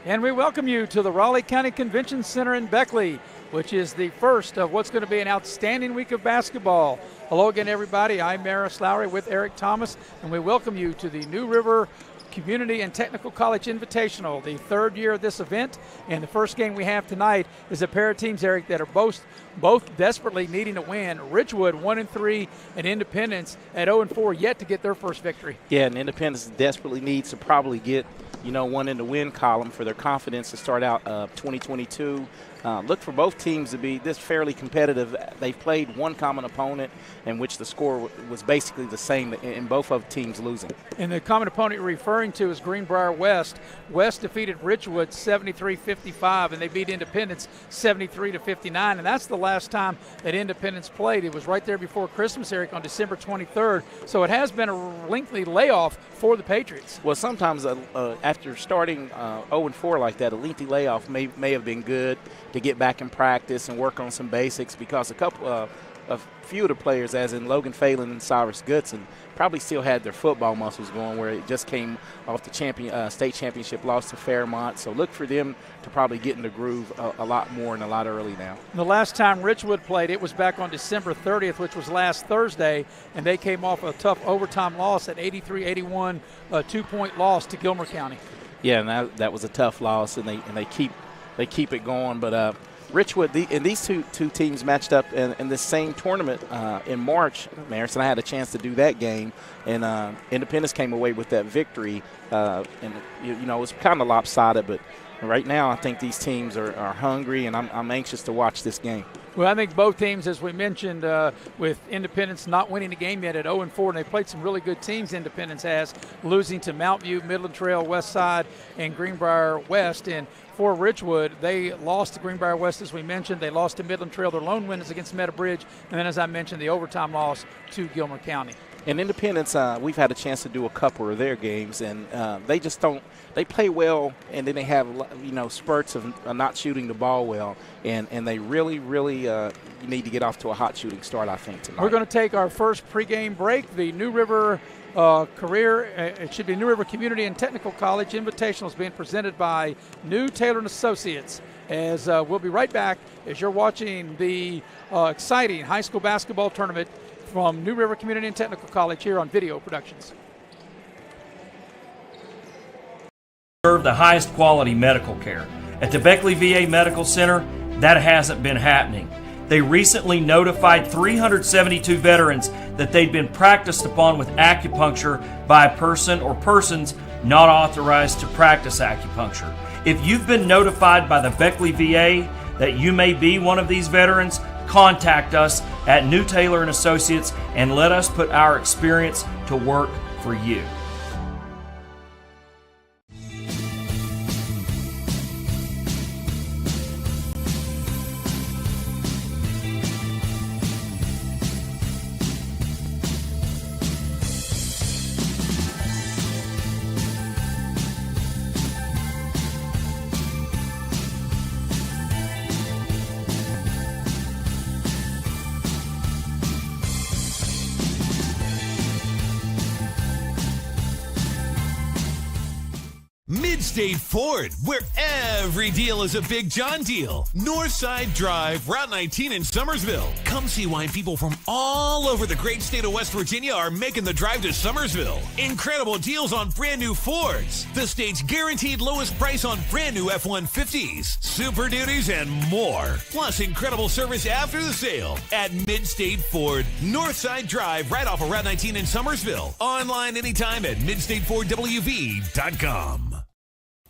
And we welcome you to the Raleigh County Convention Center in Beckley, which is the first of what's going to be an outstanding week of basketball. Hello again, everybody. I'm Maris Lowry with Eric Thomas, and we welcome you to the New River Community and Technical College Invitational, the third year of this event. And the first game we have tonight is a pair of teams, Eric, that are both desperately needing to win. Richwood 1-3 and Independence at 0-4, yet to get their first victory. Yeah, and Independence desperately needs to probably get one in the win column for their confidence to start out 2022. Look for both teams to be this fairly competitive. They've played one common opponent in which the score was basically the same in both of teams losing. And the common opponent you're referring to is Greenbrier West. West defeated Richwood 73-55, and they beat Independence 73-59. And that's the last time that Independence played. It was right there before Christmas, Eric, on December 23rd. So it has been a lengthy layoff for the Patriots. Well, sometimes after starting 0-4 like that, a lengthy layoff may have been good to get back in practice and work on some basics, because a few of the players, as in Logan Phelan and Cyrus Goodson, probably still had their football muscles going, where it just came off the state championship loss to Fairmont. So look for them to probably get in the groove a lot more and a lot early now. The last time Richwood played, it was back on December 30th, which was last Thursday, and they came off a tough overtime loss at 83-81, a 2-point loss to Gilmer County. Yeah, and that was a tough loss, and they keep it going. But Richwood, these two teams matched up in this same tournament in March, Maris, and I had a chance to do that game. And Independence came away with that victory. And it was kind of lopsided, but right now I think these teams are hungry, and I'm anxious to watch this game. Well, I think both teams, as we mentioned, with Independence not winning the game yet at 0-4, and they played some really good teams, Independence has, losing to Mount View, Midland Trail, West Side, and Greenbrier West. And for Richwood, they lost to Greenbrier West, as we mentioned. They lost to Midland Trail. Their lone win is against Meadowbridge. And then, as I mentioned, the overtime loss to Gilmer County. And Independence, we've had a chance to do a couple of their games, and they just don't – they play well, and then they have, spurts of not shooting the ball well, and they really need to get off to a hot shooting start, I think, tonight. We're going to take our first pregame break. The New River it should be New River Community and Technical College Invitational is being presented by New Taylor & Associates. As we'll be right back as you're watching the exciting high school basketball tournament from New River Community and Technical College here on Video Productions. Serve the highest quality medical care. At the Beckley VA Medical Center, that hasn't been happening. They recently notified 372 veterans that they'd been practiced upon with acupuncture by a person or persons not authorized to practice acupuncture. If you've been notified by the Beckley VA that you may be one of these veterans, contact us at New Taylor & Associates and let us put our experience to work for you. State Ford, where every deal is a Big John deal. Northside Drive, Route 19 in Summersville. Come see why people from all over the great state of West Virginia are making the drive to Summersville. Incredible deals on brand new Fords. The state's guaranteed lowest price on brand new F-150s, Super Duties, and more. Plus incredible service after the sale at Midstate Ford. Northside Drive, right off of Route 19 in Summersville. Online anytime at midstatefordwv.com.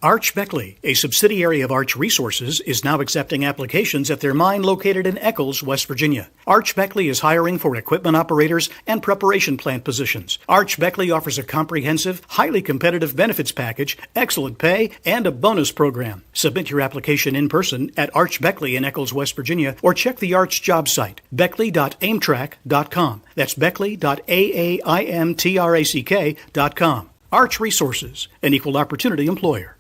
Arch Beckley, a subsidiary of Arch Resources, is now accepting applications at their mine located in Eccles, West Virginia. Arch Beckley is hiring for equipment operators and preparation plant positions. Arch Beckley offers a comprehensive, highly competitive benefits package, excellent pay, and a bonus program. Submit your application in person at Arch Beckley in Eccles, West Virginia, or check the Arch job site, beckley.aimtrack.com. That's beckley.aimtrack.com. Arch Resources, an equal opportunity employer.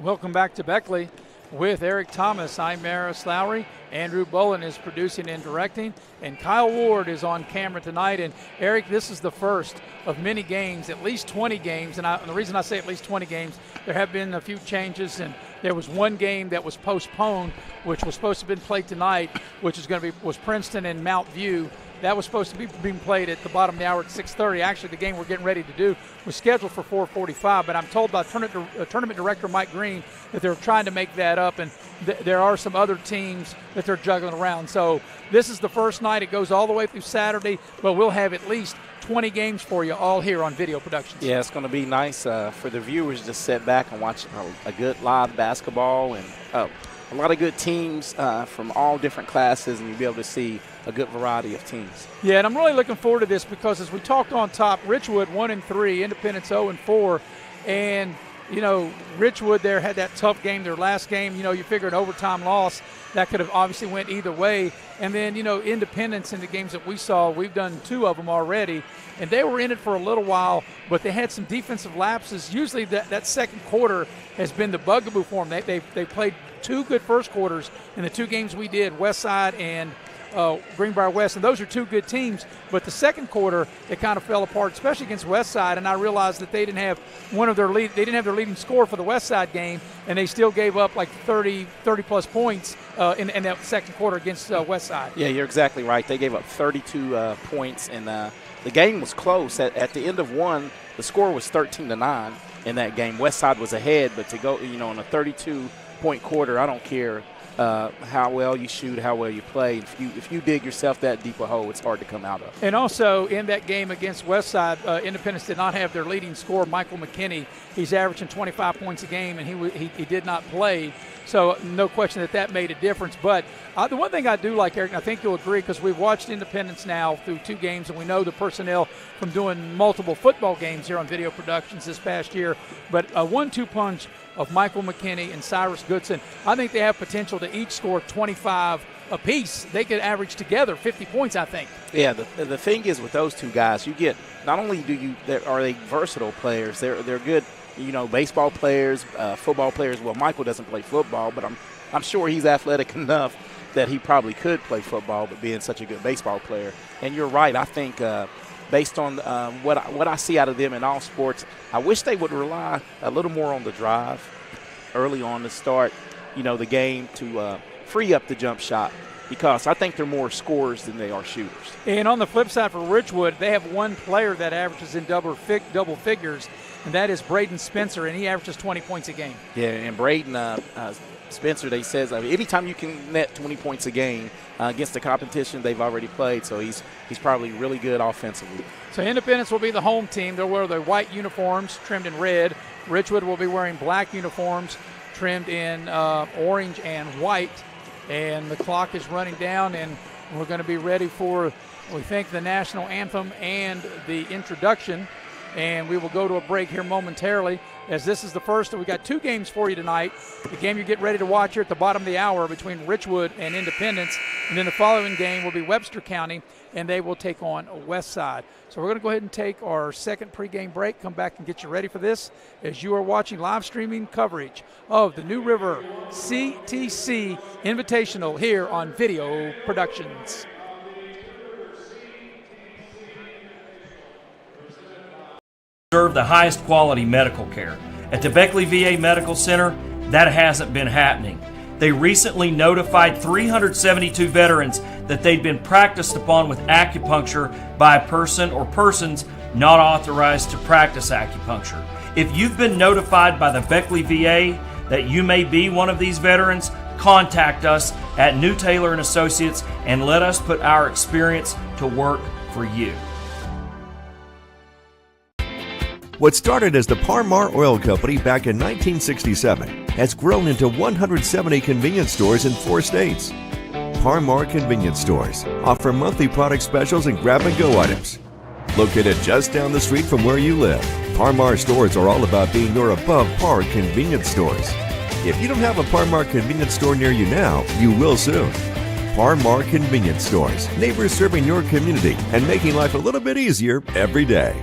Welcome back to Beckley. with Eric Thomas. I'm Maris Lowry. Andrew Bolin is producing and directing, and Kyle Ward is on camera tonight. And Eric, this is the first of many games, at least 20 games. And the reason I say at least 20 games, there have been a few changes, and there was one game that was postponed, which was supposed to have been played tonight, which was Princeton and Mount View. That was supposed to be being played at the bottom of the hour at 6:30. Actually, the game we're getting ready to do was scheduled for 4:45, but I'm told by tournament director Mike Green that they're trying to make that up, and there are some other teams that they're juggling around. So this is the first night. It goes all the way through Saturday, but we'll have at least 20 games for you all here on Video Productions. Yeah, it's going to be nice for the viewers to sit back and watch a good live basketball, and a lot of good teams from all different classes, and you'll be able to see a good variety of teams. Yeah, and I'm really looking forward to this because as we talked on top, Richwood 1-3, Independence 0-4, and you know, Richwood there had that tough game, their last game. You know, you figure an overtime loss that could have obviously went either way. And then, you know, Independence in the games that we saw, we've done 2 of them already, and they were in it for a little while, but they had some defensive lapses. Usually that second quarter has been the bugaboo for them. They played 2 good first quarters in the 2 games we did, Westside and Greenbrier West, and those are 2 good teams. But the second quarter, it kind of fell apart, especially against Westside. And I realized that they didn't have their leading scorer for the Westside game, and they still gave up like 30 plus points in that second quarter against Westside. Yeah, you're exactly right. They gave up 32 points, and the game was close. At the end of one, the score was 13-9 in that game. Westside was ahead, but to go, you know, in a 32-point quarter, I don't care how well you shoot, how well you play. If you dig yourself that deep a hole, it's hard to come out of. And also in that game against Westside, Independence did not have their leading scorer, Michael McKinney. He's averaging 25 points a game, and he did not play. So no question that made a difference. But the one thing I do like, Eric, and I think you'll agree, because we've watched Independence now through 2 games, and we know the personnel from doing multiple football games here on Video Productions this past year. But a 1-2 punch of Michael McKinney and Cyrus Goodson, I think they have potential to each score 25 apiece. They could average together 50 points, I think. Yeah, the thing is with those 2 guys, you get not only are they versatile players, they're good, you know, baseball players, football players. Well, Michael doesn't play football, but I'm sure he's athletic enough that he probably could play football, but being such a good baseball player. And you're right, I think based on what I see out of them in all sports, I wish they would rely a little more on the drive early on to start, you know, the game to free up the jump shot, because I think they're more scorers than they are shooters. And on the flip side for Richwood, they have one player that averages in double figures, and that is Braden Spencer, and he averages 20 points a game. Yeah, and Braden Spencer, they says, anytime you can net 20 points a game against the competition they've already played, so he's probably really good offensively. So Independence will be the home team. They'll wear their white uniforms trimmed in red. Richwood will be wearing black uniforms trimmed in orange and white. And the clock is running down, and we're going to be ready for, we think, the national anthem and the introduction. And we will go to a break here momentarily, as this is the first. We've got 2 games for you tonight. The game you get ready to watch here at the bottom of the hour between Richwood and Independence. And then the following game will be Webster County, and they will take on Westside. So we're going to go ahead and take our second pregame break, come back and get you ready for this as you are watching live streaming coverage of the New River CTC Invitational here on Video Productions. Serve the highest quality medical care. At the Beckley VA Medical Center, that hasn't been happening. They recently notified 372 veterans that they'd been practiced upon with acupuncture by a person or persons not authorized to practice acupuncture. If you've been notified by the Beckley VA that you may be one of these veterans, contact us at New Taylor & Associates and let us put our experience to work for you. What started as the Par-Mar Oil Company back in 1967 has grown into 170 convenience stores in 4 states. Par-Mar Convenience Stores offer monthly product specials and grab-and-go items. Located just down the street from where you live, Par-Mar stores are all about being your above-par convenience stores. If you don't have a Par-Mar convenience store near you now, you will soon. Par-Mar Convenience Stores, neighbors serving your community and making life a little bit easier every day.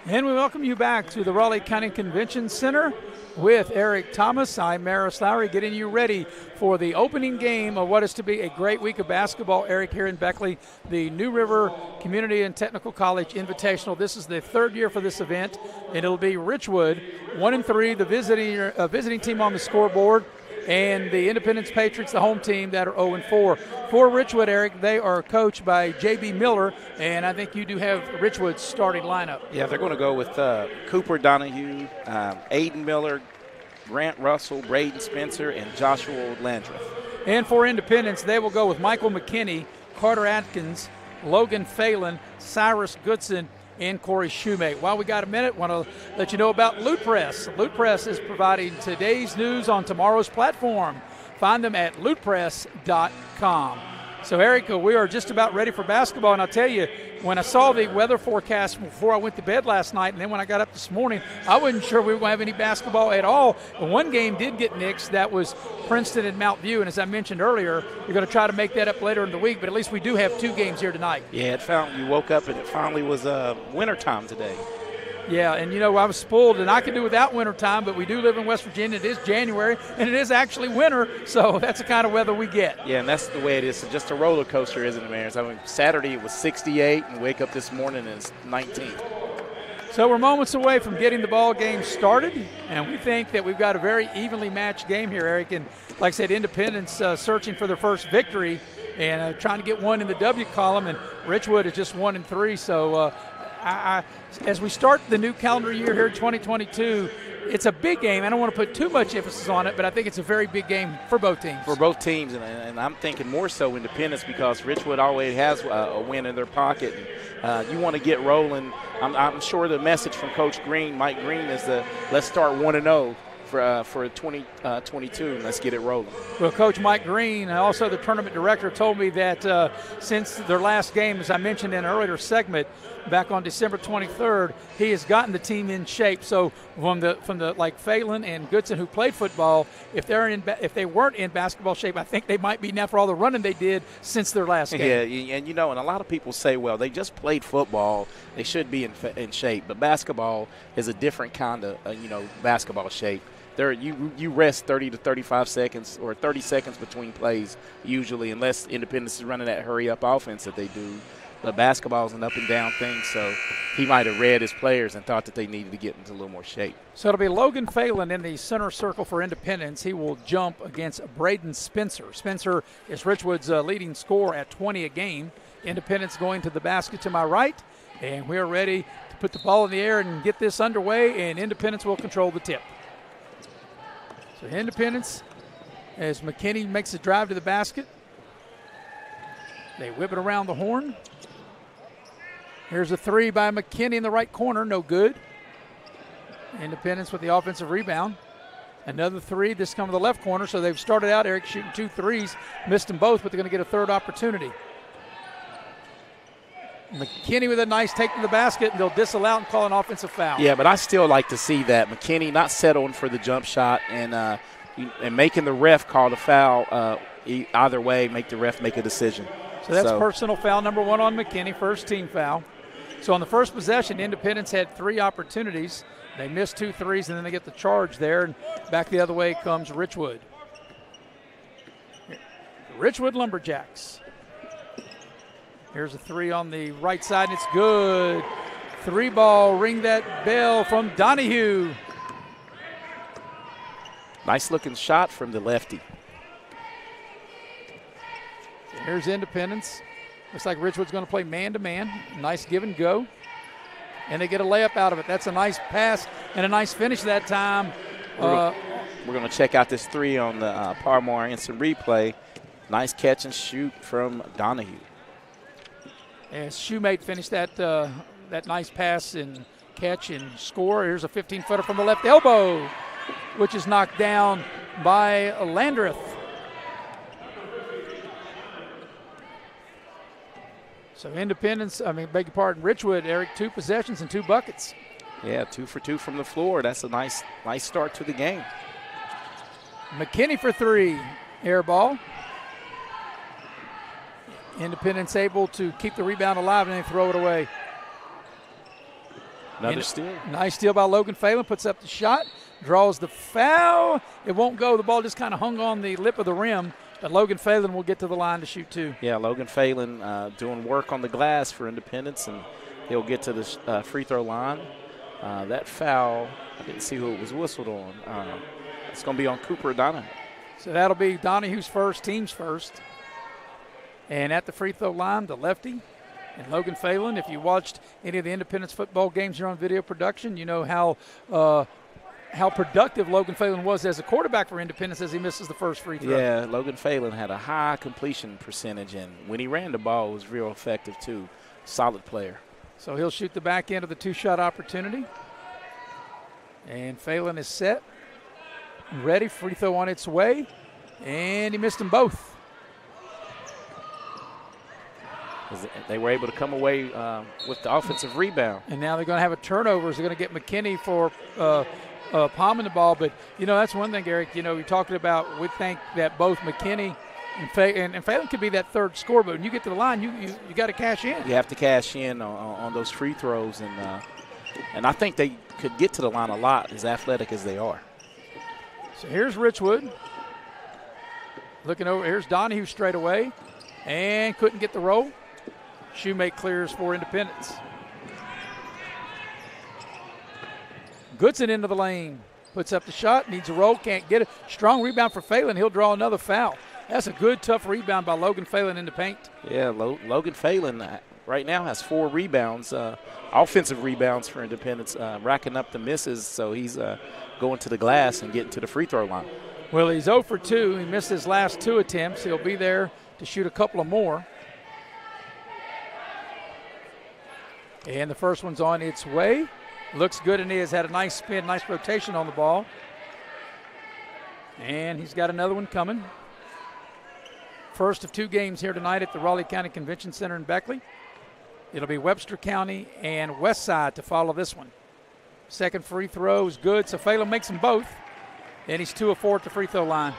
And we welcome you back to the Raleigh County Convention Center with Eric Thomas. I'm Maris Lowry, getting you ready for the opening game of what is to be a great week of basketball, Eric, here in Beckley, the New River Community and Technical College Invitational. This is the third year for this event, and it'll be Richwood, 1-3, the visiting team on the scoreboard, and the Independence Patriots, the home team, that are 0-4. For Richwood, Eric, they are coached by J.B. Miller, and I think you do have Richwood's starting lineup. Yeah, they're going to go with Cooper Donahue, Aiden Miller, Grant Russell, Braden Spencer, and Joshua Landreth. And for Independence, they will go with Michael McKinney, Carter Atkins, Logan Phelan, Cyrus Goodson, and Corey Shoemate. While we got a minute, want to let you know about Loot Press. Loot Press is providing today's news on tomorrow's platform. Find them at lootpress.com. So, Eric, we are just about ready for basketball, and I'll tell you, when I saw the weather forecast before I went to bed last night, and then when I got up this morning, I wasn't sure we were going to have any basketball at all. And one game did get nixed. That was Princeton and Mount View, and as I mentioned earlier, you're going to try to make that up later in the week, but at least we do have 2 games here tonight. Yeah, you woke up and it finally was wintertime today. Yeah, and, I was spoiled, and I could do without winter time, but we do live in West Virginia. It is January, and it is actually winter, so that's the kind of weather we get. Yeah, and that's the way it is. It's just a roller coaster, isn't it, Maris? I mean, Saturday it was 68, and wake up this morning and it's 19. So we're moments away from getting the ball game started, and we think that we've got a very evenly matched game here, Eric. And like I said, Independence searching for their first victory and trying to get one in the W column, and Richwood is just 1-3, so as we start the new calendar year here in 2022, it's a big game. I don't want to put too much emphasis on it, but I think it's a very big game for both teams. For both teams, and I'm thinking more so Independence because Richwood always has a win in their pocket. And, you want to get rolling. I'm sure the message from Coach Green, Mike Green, is let's start 1-0. For 2022, and let's get it rolling. Well, Coach Mike Green, also the tournament director, told me that since their last game, as I mentioned in an earlier segment, back on December 23rd, he has gotten the team in shape. So from the like Phelan and Goodson, who played football, if they weren't in basketball shape, I think they might be now for all the running they did since their last game. Yeah, and and a lot of people say, well, they just played football, they should be in shape, but basketball is a different kind of basketball shape. There, you rest 30 to 35 seconds or 30 seconds between plays usually, unless Independence is running that hurry-up offense that they do. But basketball is an up-and-down thing, so he might have read his players and thought that they needed to get into a little more shape. So it'll be Logan Phelan in the center circle for Independence. He will jump against Braden Spencer. Spencer is Richwood's leading scorer at 20 a game. Independence going to the basket to my right, and we are ready to put the ball in the air and get this underway, and Independence will control the tip. So Independence, as McKinney makes a drive to the basket, they whip it around the horn. Here's a 3 by McKinney in the right corner, no good. Independence with the offensive rebound. Another 3, this comes to the left corner, so they've started out, Eric, shooting 2 threes, missed them both, but they're going to get a third opportunity. McKinney with a nice take to the basket, and they'll disallow and call an offensive foul. Yeah, but I still like to see that. McKinney not settling for the jump shot and making the ref call the foul. Either way, make the ref make a decision. So that's personal foul number 1 on McKinney, first team foul. So on the first possession, Independence had 3 opportunities. They missed 2 threes, and then they get the charge there, and back the other way comes Richwood. Richwood Lumberjacks. Here's a 3 on the right side, and it's good. 3 ball, ring that bell from Donahue. Nice looking shot from the lefty. Here's Independence. Looks like Richwood's going to play man-to-man. Nice give and go. And they get a layup out of it. That's a nice pass and a nice finish that time. We're going to check out this 3 on the Parmar instant replay. Nice catch and shoot from Donahue. As Shoemate finished that nice pass and catch and score. Here's a 15-footer from the left elbow, which is knocked down by Landreth. So beg your pardon, Richwood, Eric, 2 possessions and 2 buckets. Yeah, 2 for 2 from the floor. That's a nice start to the game. McKinney for 3, air ball. Independence able to keep the rebound alive and then throw it away. Another steal. Nice steal by Logan Phelan. Puts up the shot, draws the foul. It won't go. The ball just kind of hung on the lip of the rim. But Logan Phelan will get to the line to shoot two. Yeah, Logan Phelan doing work on the glass for Independence, and he'll get to the free throw line. That foul, I didn't see who it was whistled on. It's going to be on Cooper Donohue. So that'll be Donahue's first, team's first. And at the free throw line, the lefty. And Logan Phelan, if you watched any of the Independence football games here on video production, you know how productive Logan Phelan was as a quarterback for Independence as he misses the first free throw. Yeah, Logan Phelan had a high completion percentage, and when he ran the ball, it was real effective too. Solid player. So he'll shoot the back end of the two-shot opportunity. And Phelan is set, ready, free throw on its way, and he missed them both. They were able to come away with the offensive rebound. And now they're going to have a turnover. They're going to get McKinney for palming the ball. But, you know, that's one thing, Eric. You know, you're talking about, we think that both McKinney and Phelan could be that third scorer. But when you get to the line, you got to cash in. You have to cash in on those free throws. And I think they could get to the line a lot, as athletic as they are. So here's Richwood. Looking over. Here's Donahue straight away. And couldn't get the roll. Shoemake clears for Independence. Goodson into the lane. Puts up the shot. Needs a roll. Can't get it. Strong rebound for Phelan. He'll draw another foul. That's a good, tough rebound by Logan Phelan in the paint. Yeah, Logan Phelan right now has 4 rebounds, offensive rebounds for Independence, racking up the misses. So he's going to the glass and getting to the free throw line. Well, he's 0 for 2. He missed his last 2 attempts. He'll be there to shoot a couple of more. And the first one's on its way. Looks good, and he has had a nice spin, nice rotation on the ball. And he's got another one coming. First of 2 games here tonight at the Raleigh County Convention Center in Beckley. It'll be Webster County and Westside to follow this one. Second free throw is good, so Phelan makes them both. And he's 2 of 4 at the free throw line.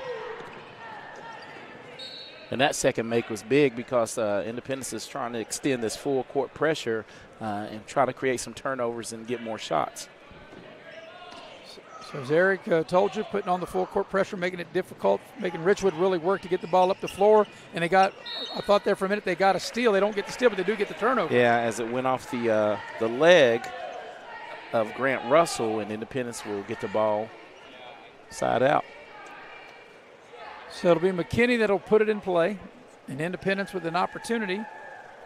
And that second make was big because Independence is trying to extend this full court pressure and try to create some turnovers and get more shots. So as Eric told you, putting on the full court pressure, making it difficult, making Richwood really work to get the ball up the floor. And I thought there for a minute they got a steal. They don't get the steal, but they do get the turnover. Yeah, as it went off the leg of Grant Russell, and Independence will get the ball side out. So it'll be McKinney that'll put it in play, and Independence with an opportunity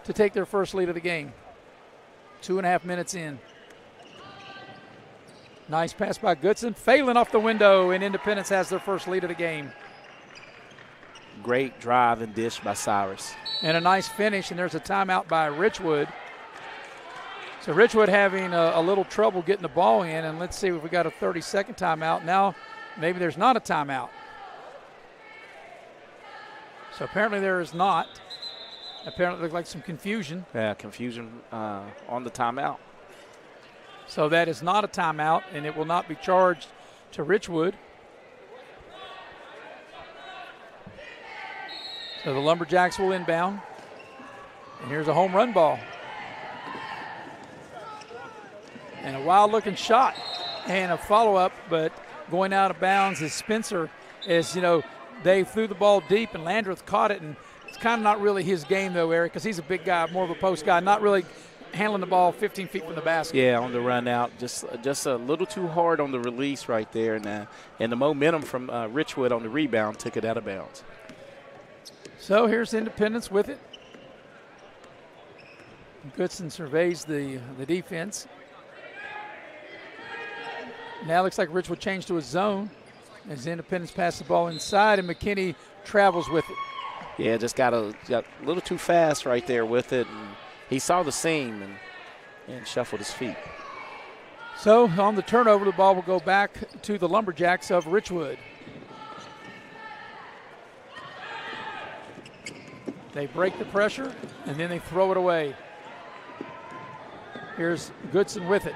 to take their first lead of the game. 2.5 minutes in. Nice pass by Goodson. Phelan off the window, and Independence has their first lead of the game. Great drive and dish by Cyrus. And a nice finish, and there's a timeout by Richwood. So Richwood having a little trouble getting the ball in, and let's see if we got a 30-second timeout. Now maybe there's not a timeout. So apparently there is not. Apparently it looked like some confusion. Yeah, confusion on the timeout. So that is not a timeout, and it will not be charged to Richwood. So the Lumberjacks will inbound. And here's a home run ball. And a wild-looking shot and a follow-up, but going out of bounds is Spencer. As you know, they threw the ball deep, and Landreth caught it, and it's kind of not really his game, though, Eric, because he's a big guy, more of a post guy, not really handling the ball 15 feet from the basket. Yeah, on the run out, just a little too hard on the release right there, and the momentum from Richwood on the rebound took it out of bounds. So here's Independence with it. Goodson surveys the defense. Now looks like Richwood changed to a zone as Independence passes the ball inside, and McKinney travels with it. Yeah, just got a little too fast right there with it. And he saw the seam and shuffled his feet. So on the turnover, the ball will go back to the Lumberjacks of Richwood. They break the pressure, and then they throw it away. Here's Goodson with it.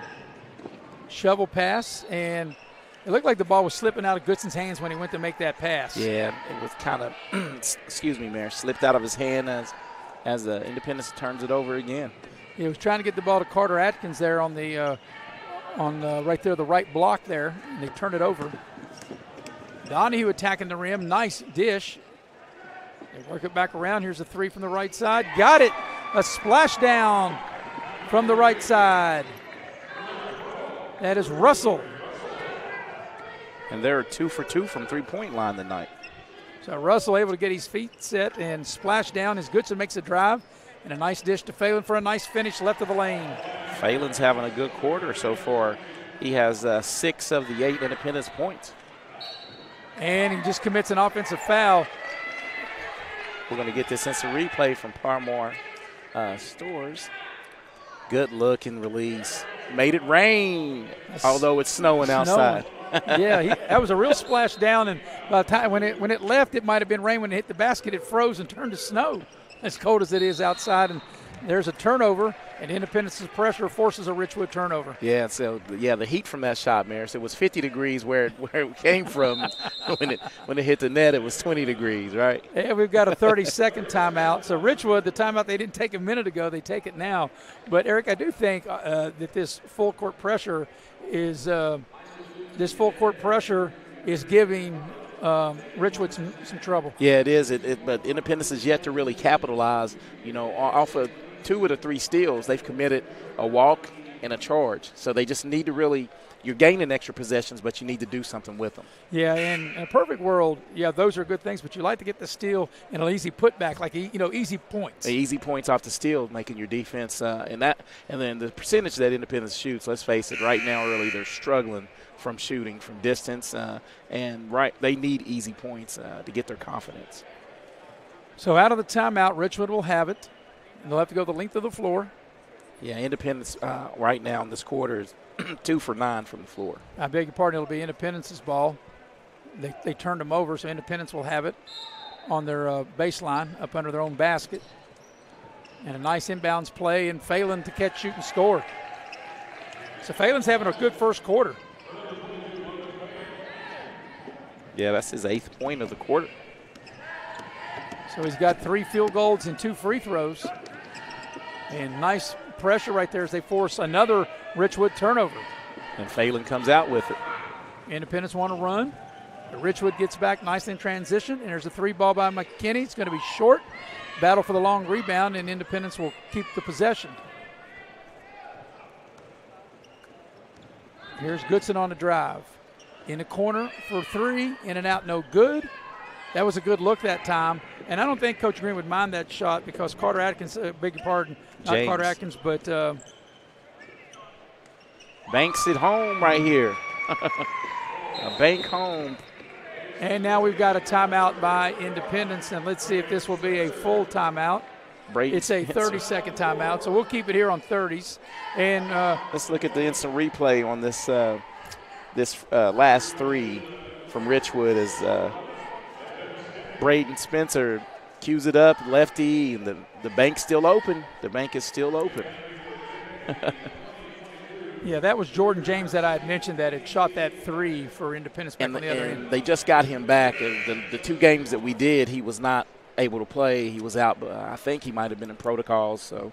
Shovel pass, and it looked like the ball was slipping out of Goodson's hands when he went to make that pass. Yeah, it was kind of, excuse me, Mayor, slipped out of his hand as the Independence turns it over again. He was trying to get the ball to Carter Atkins there on the on right there, the right block there, and they turn it over. Donahue attacking the rim. Nice dish. They work it back around. Here's a three from the right side. Got it. A splashdown from the right side. That is Russell. And they're 2 for 2 from three-point line tonight. So Russell able to get his feet set and splash down as Goodson makes a drive. And a nice dish to Phelan for a nice finish left of the lane. Phelan's having a good quarter so far. He has 6 of the 8 Independence points. And he just commits an offensive foul. We're going to get this instant replay from Parmar Stores. Good looking release. Made it rain, although it's snowing outside. Yeah, that was a real splash down, and by the time when it left, it might have been rain. When it hit the basket, it froze and turned to snow, as cold as it is outside. And there's a turnover, and Independence's pressure forces a Richwood turnover. Yeah, so the heat from that shot, Maris, it was 50 degrees where it came from. when it hit the net, it was 20 degrees, right? Yeah, we've got a 30-second timeout. So Richwood, the timeout they didn't take a minute ago, they take it now. But Eric, I do think that this full court pressure is giving Richwood some trouble. Yeah, it is. But Independence is yet to really capitalize. Off of 2 of the 3 steals, they've committed a walk and a charge. So they just need to really. You're gaining extra possessions, but you need to do something with them. Yeah, in a perfect world, those are good things. But you like to get the steal and an easy putback, like easy points. Easy points off the steal, making your defense and then the percentage that Independence shoots. Let's face it, right now, really they're struggling from shooting from distance, they need easy points to get their confidence. So out of the timeout, Richwood will have it, and they'll have to go the length of the floor. Yeah, Independence right now in this quarter is 2 for 9 from the floor. I beg your pardon, it'll be Independence's ball. They turned them over, so Independence will have it on their baseline up under their own basket. And a nice inbounds play, and Phelan to catch, shoot, and score. So Phelan's having a good first quarter. Yeah, that's his 8th point of the quarter. So he's got 3 field goals and 2 free throws. And nice pressure right there as they force another Richwood turnover. And Phelan comes out with it. Independence want to run. Richwood gets back nicely in transition, and there's a 3 ball by McKinney. It's going to be short. Battle for the long rebound, and Independence will keep the possession. Here's Goodson on the drive. In the corner for 3, in and out, no good. That was a good look that time. And I don't think Coach Green would mind that shot because Carter Atkins, beg your pardon, not James. Carter Atkins, but Banks it home right here. A bank home. And now we've got a timeout by Independence, and let's see if this will be a full timeout. It's a 30-second timeout, so we'll keep it here on 30s. And let's look at the instant replay on this last 3 from Richwood as Braden Spencer cues it up, lefty, and the bank's still open. The bank is still open. Yeah, that was Jordan James that I had mentioned that had shot that 3 for Independence back on the other end. They just got him back. The 2 games that we did, he was not able to play. He was out, but I think he might have been in protocols, so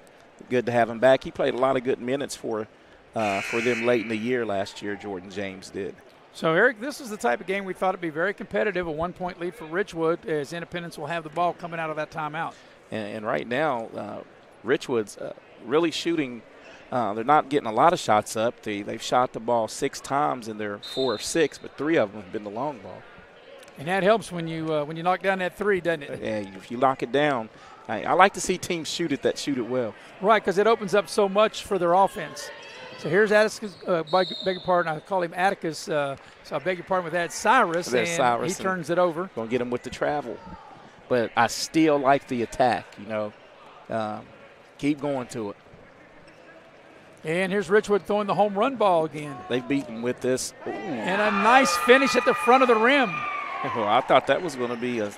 good to have him back. He played a lot of good minutes for them late in the year last year, Jordan James did. So, Eric, this is the type of game we thought would be very competitive, a 1-point lead for Richwood as Independence will have the ball coming out of that timeout. And right now, Richwood's really shooting. They're not getting a lot of shots up. They've shot the ball 6 times, and they're 4 of 6, but 3 of them have been the long ball. And that helps when you knock down that 3, doesn't it? Yeah, if you knock it down. I like to see teams shoot it well. Right, because it opens up so much for their offense. So here's Atticus, beg your pardon, I call him Atticus, so I beg your pardon with that, Cyrus, and Cyrus, he turns it over. Going to get him with the travel. But I still like the attack, keep going to it. And here's Richwood throwing the home run ball again. They've beaten with this. Ooh. And a nice finish at the front of the rim. Well, I thought that was going to be a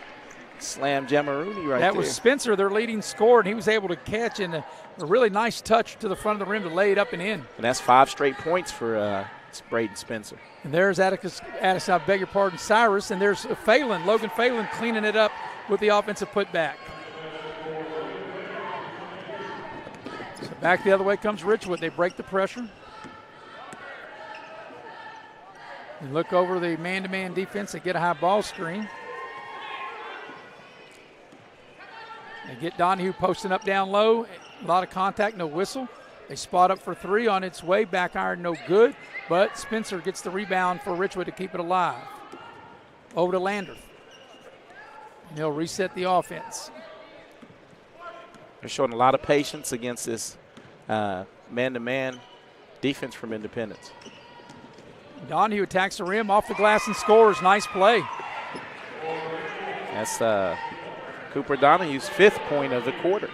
slam jammeroonie right there. That was Spencer, their leading scorer, and he was able to catch in a really nice touch to the front of the rim to lay it up and in. And that's 5 straight points for Braden Spencer. And there's Atticus, I beg your pardon, Cyrus, and there's Phelan, Logan Phelan cleaning it up with the offensive putback. So back the other way comes Richwood. They break the pressure. And look over the man-to-man defense. They get a high ball screen. They get Donahue posting up down low. A lot of contact, no whistle. They spot up for three on its way. Back iron, no good. But Spencer gets the rebound for Richwood to keep it alive. Over to Lander. And he'll reset the offense. They're showing a lot of patience against this man-to-man defense from Independence. Donahue attacks the rim, off the glass and scores. Nice play. That's Cooper Donahue's 5th point of the quarter.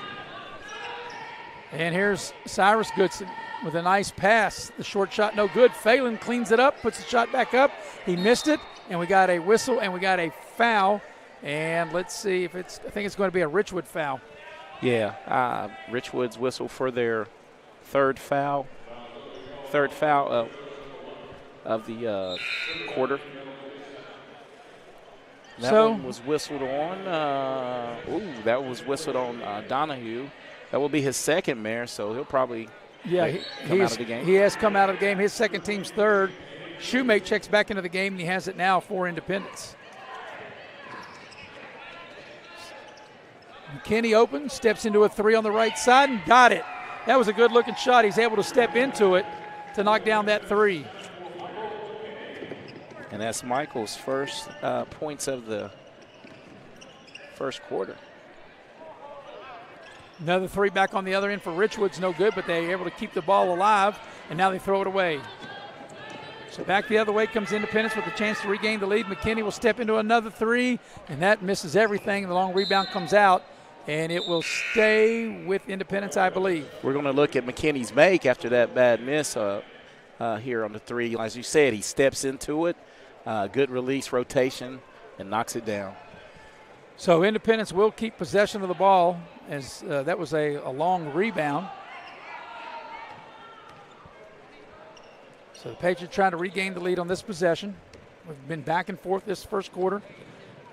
And here's Cyrus Goodson with a nice pass. The short shot, no good. Phelan cleans it up, puts the shot back up. He missed it, and we got a whistle, and we got a foul. And let's see if it's – I think it's going to be a Richwood foul. Yeah, Richwood's whistle for their third foul of the quarter. That one was whistled on. That was whistled on Donahue. That will be his second, Mayor, so he'll probably come out of the game. He has come out of the game. His second team's third. Shoemate checks back into the game, and he has it now for Independence. McKinney open, steps into a three on the right side and got it. That was a good-looking shot. He's able to step into it to knock down that three. And that's Michael's first points of the first quarter. Another three back on the other end for Richwood's no good, but they're able to keep the ball alive, and now they throw it away. So back the other way comes Independence with a chance to regain the lead. McKinney will step into another three, and that misses everything. The long rebound comes out, and it will stay with Independence, I believe. We're going to look at McKinney's make after that bad miss here on the three. As you said, he steps into it. Good release, rotation, and knocks it down. So Independence will keep possession of the ball as that was a long rebound. So the Patriots trying to regain the lead on this possession. We've been back and forth this first quarter.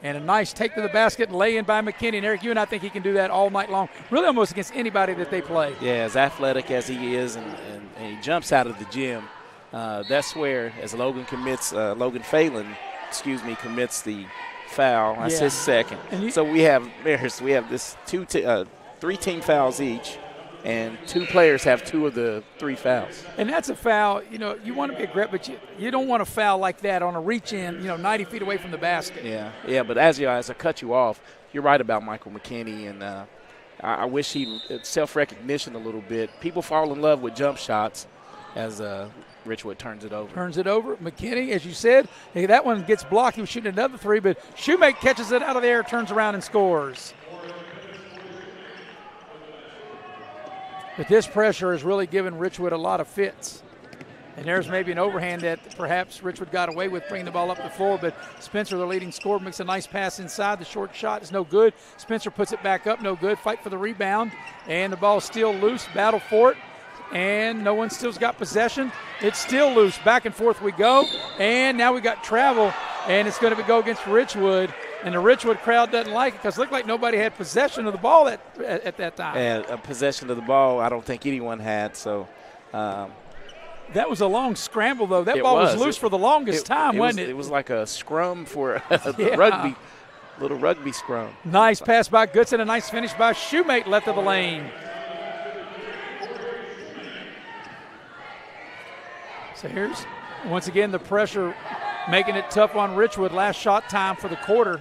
And a nice take to the basket and lay in by McKinney. And Eric, you and I think he can do that all night long, really almost against anybody that they play. Yeah, as athletic as he is and he jumps out of the gym, that's where, as Logan Phelan commits the foul. That's his second. So we have this three team fouls each, and two players have two of the three fouls. And that's a foul. You know, you want to be aggressive, but you don't want to foul like that on a reach in, 90 feet away from the basket. Yeah. But as I cut you off, you're right about Michael McKinney, and I wish he self-recognition a little bit. People fall in love with jump shots as Richwood turns it over. McKinney, as you said, that one gets blocked. He was shooting another three, but Shoemate catches it out of the air, turns around and scores. But this pressure has really given Richwood a lot of fits. And there's maybe an overhand that perhaps Richwood got away with bringing the ball up the floor, but Spencer, the leading scorer, makes a nice pass inside. The short shot is no good. Spencer puts it back up, no good. Fight for the rebound, and the ball's still loose. Battle for it, and no one still's got possession. It's still loose. Back and forth we go, and now we got travel, and it's going to go against Richwood. And the Richwood crowd doesn't like it because it looked like nobody had possession of the ball at that time. And a possession of the ball I don't think anyone had. So that was a long scramble, though. That ball was loose for the longest time, wasn't it? It was like a scrum for the little rugby scrum. Nice pass by Goodson, a nice finish by Shoemate left of the lane. So here's, once again, the pressure making it tough on Richwood. Last shot time for the quarter.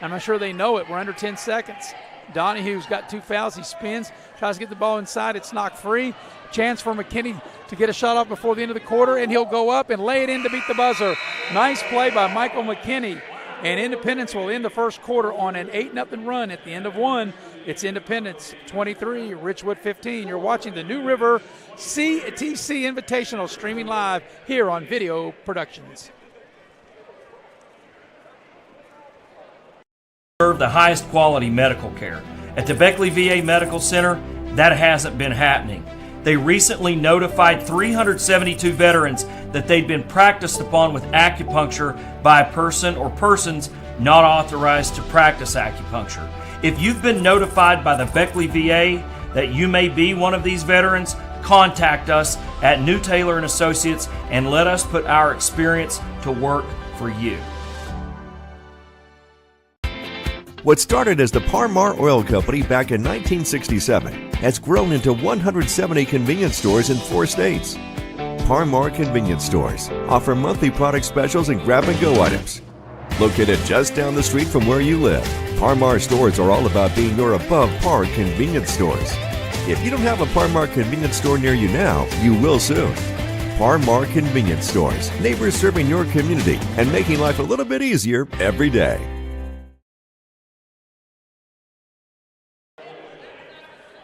I'm not sure they know it. We're under 10 seconds. Donahue's got two fouls. He spins, tries to get the ball inside. It's knocked free. Chance for McKinney to get a shot off before the end of the quarter, and he'll go up and lay it in to beat the buzzer. Nice play by Michael McKinney. And Independence will end the first quarter on an 8-0 run at the end of one. It's Independence 23, Richwood 15. You're watching the New River CTC Invitational streaming live here on Video Productions. Serve the highest quality medical care. At the Beckley VA Medical Center, that hasn't been happening. They recently notified 372 veterans that they'd been practiced upon with acupuncture by a person or persons not authorized to practice acupuncture. If you've been notified by the Beckley VA that you may be one of these veterans, contact us at New Taylor & Associates and let us put our experience to work for you. What started as the Par-Mar Oil Company back in 1967 has grown into 170 convenience stores in 4 states. Par-Mar Convenience Stores offer monthly product specials and grab-and-go items. Located just down the street from where you live, Par-Mar stores are all about being your above-par convenience stores. If you don't have a Par-Mar convenience store near you now, you will soon. Par-Mar Convenience Stores, neighbors serving your community and making life a little bit easier every day.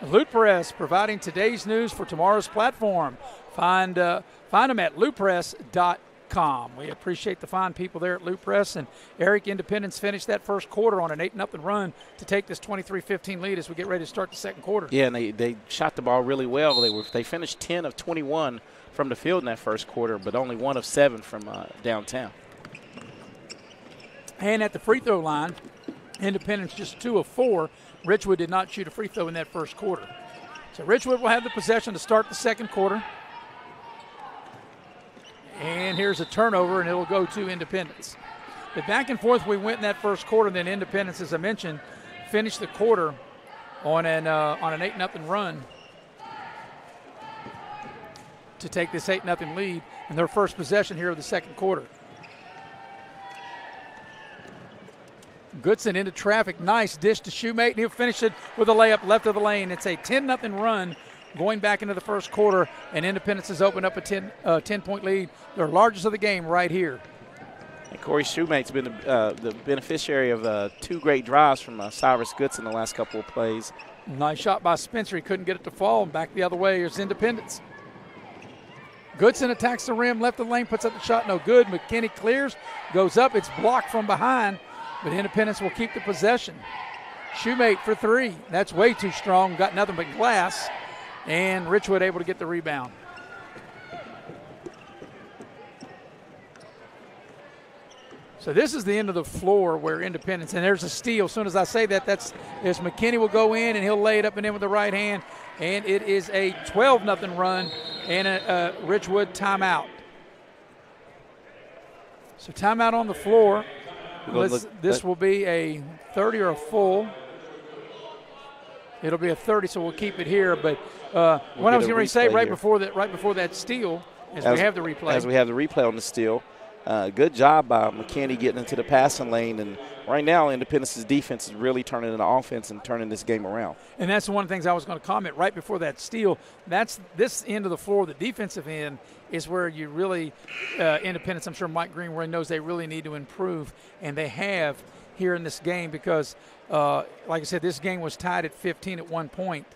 Loot Press, providing today's news for tomorrow's platform. Find them at lootpress.com. We appreciate the fine people there at Loot Press. And Eric, Independence finished that first quarter on an 8-0 run to take this 23-15 lead as we get ready to start the second quarter. Yeah, and they shot the ball really well. They finished 10 of 21 from the field in that first quarter, but only 1 of 7 from downtown. And at the free throw line, Independence just 2 of 4. Richwood did not shoot a free throw in that first quarter. So Richwood will have the possession to start the second quarter. And here's a turnover, and it'll go to Independence. The back and forth we went in that first quarter, and then Independence, as I mentioned, finished the quarter on an 8-0 run to take this 8-0 lead in their first possession here of the second quarter. Goodson into traffic. Nice dish to Shoemate, and he'll finish it with a layup left of the lane. It's a 10-0 run going back into the first quarter, and Independence has opened up a 10-point lead, their largest of the game right here. And Corey Shoemate's been the beneficiary of 2 great drives from Cyrus Goodson the last couple of plays. Nice shot by Spencer. He couldn't get it to fall, and back the other way is Independence. Goodson attacks the rim, left of the lane, puts up the shot, no good. McKinney clears, goes up. It's blocked from behind, but Independence will keep the possession. Shoemate for 3. That's way too strong. Got nothing but glass. And Richwood able to get the rebound. So this is the end of the floor where Independence, and there's a steal. As soon as I say that, there's McKinney will go in, and he'll lay it up and in with the right hand. And it is a 12-0 run and a Richwood timeout. So timeout on the floor. This will be a 30 or a full. It'll be a 30, so we'll keep it here. But what I was going to say right before that steal, as we have the replay. As we have the replay on the steal, good job by McKinney getting into the passing lane. And right now, Independence's defense is really turning into offense and turning this game around. And that's one of the things I was going to comment right before that steal. That's this end of the floor, the defensive end, is where you really, Independence, I'm sure Mike Greenway knows they really need to improve, and they have here in this game because, like I said, this game was tied at 15 at one point,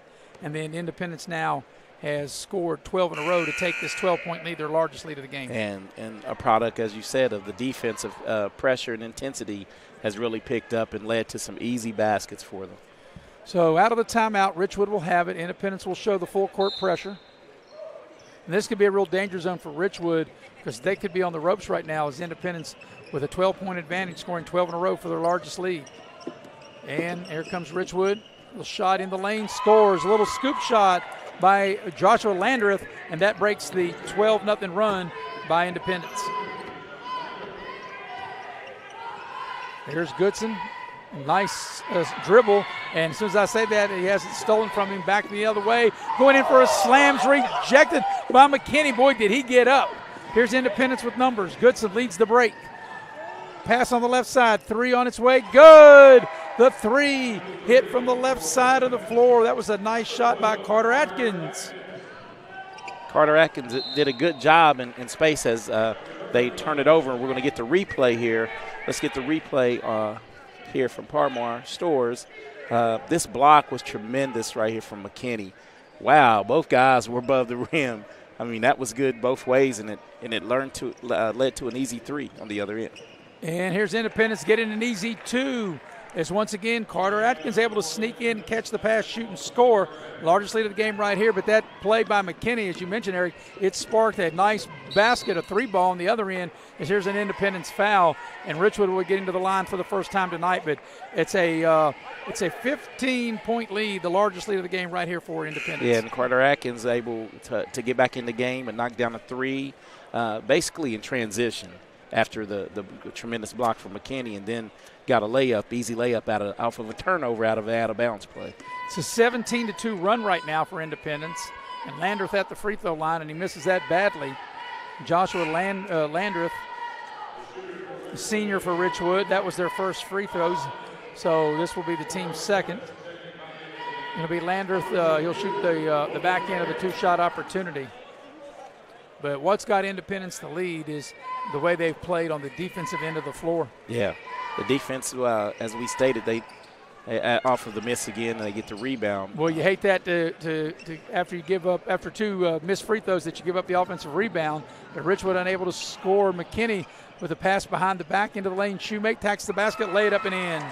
and then Independence now has scored 12 in a row to take this 12-point lead, their largest lead of the game. And a product, as you said, of the defensive pressure and intensity has really picked up and led to some easy baskets for them. So out of the timeout, Richwood will have it. Independence will show the full court pressure. And this could be a real danger zone for Richwood because they could be on the ropes right now as Independence with a 12-point advantage, scoring 12 in a row for their largest lead. And here comes Richwood. A little shot in the lane, scores. A little scoop shot by Joshua Landreth, and that breaks the 12-0 run by Independence. Here's Goodson. Nice dribble, and as soon as I say that, he has it stolen from him back the other way. Going in for a slams, rejected by McKinney. Boy, did he get up. Here's Independence with numbers. Goodson leads the break. Pass on the left side, 3 on its way, good! The 3 hit from the left side of the floor. That was a nice shot by Carter Atkins. Carter Atkins did a good job in space as they turn it over, and we're going to get the replay here. Let's get the replay here from Par-Mar Stores. This block was tremendous right here from McKinney. Wow, both guys were above the rim. I mean, that was good both ways, and it led to an easy 3 on the other end. And here's Independence getting an easy 2. is once again Carter Atkins able to sneak in, catch the pass, shoot, and score. Largest lead of the game right here, but that play by McKinney, as you mentioned, Eric, it sparked a nice basket, a 3-ball on the other end, as here's an Independence foul, and Richwood will get into the line for the first time tonight, but it's a 15-point lead, the largest lead of the game right here for Independence. Yeah, and Carter Atkins able to get back in the game and knock down a 3, basically in transition after the tremendous block from McKinney, and then got a layup, easy layup off of a turnover out of an out-of-bounds play. It's a 17-2 run right now for Independence, and Landreth at the free throw line, and he misses that badly. Joshua Landreth, senior for Richwood, that was their first free throws, so this will be the team's second. It'll be Landreth, he'll shoot the back end of the 2-shot opportunity. But what's got Independence the lead is the way they've played on the defensive end of the floor. Yeah, the defense, as we stated, they off of the miss again, they get the rebound. Well, you hate that to after you give up, after 2 missed free throws, that you give up the offensive rebound. But Richwood unable to score. McKinney with a pass behind the back into the lane. Shoemate tacks the basket, lay it up and in.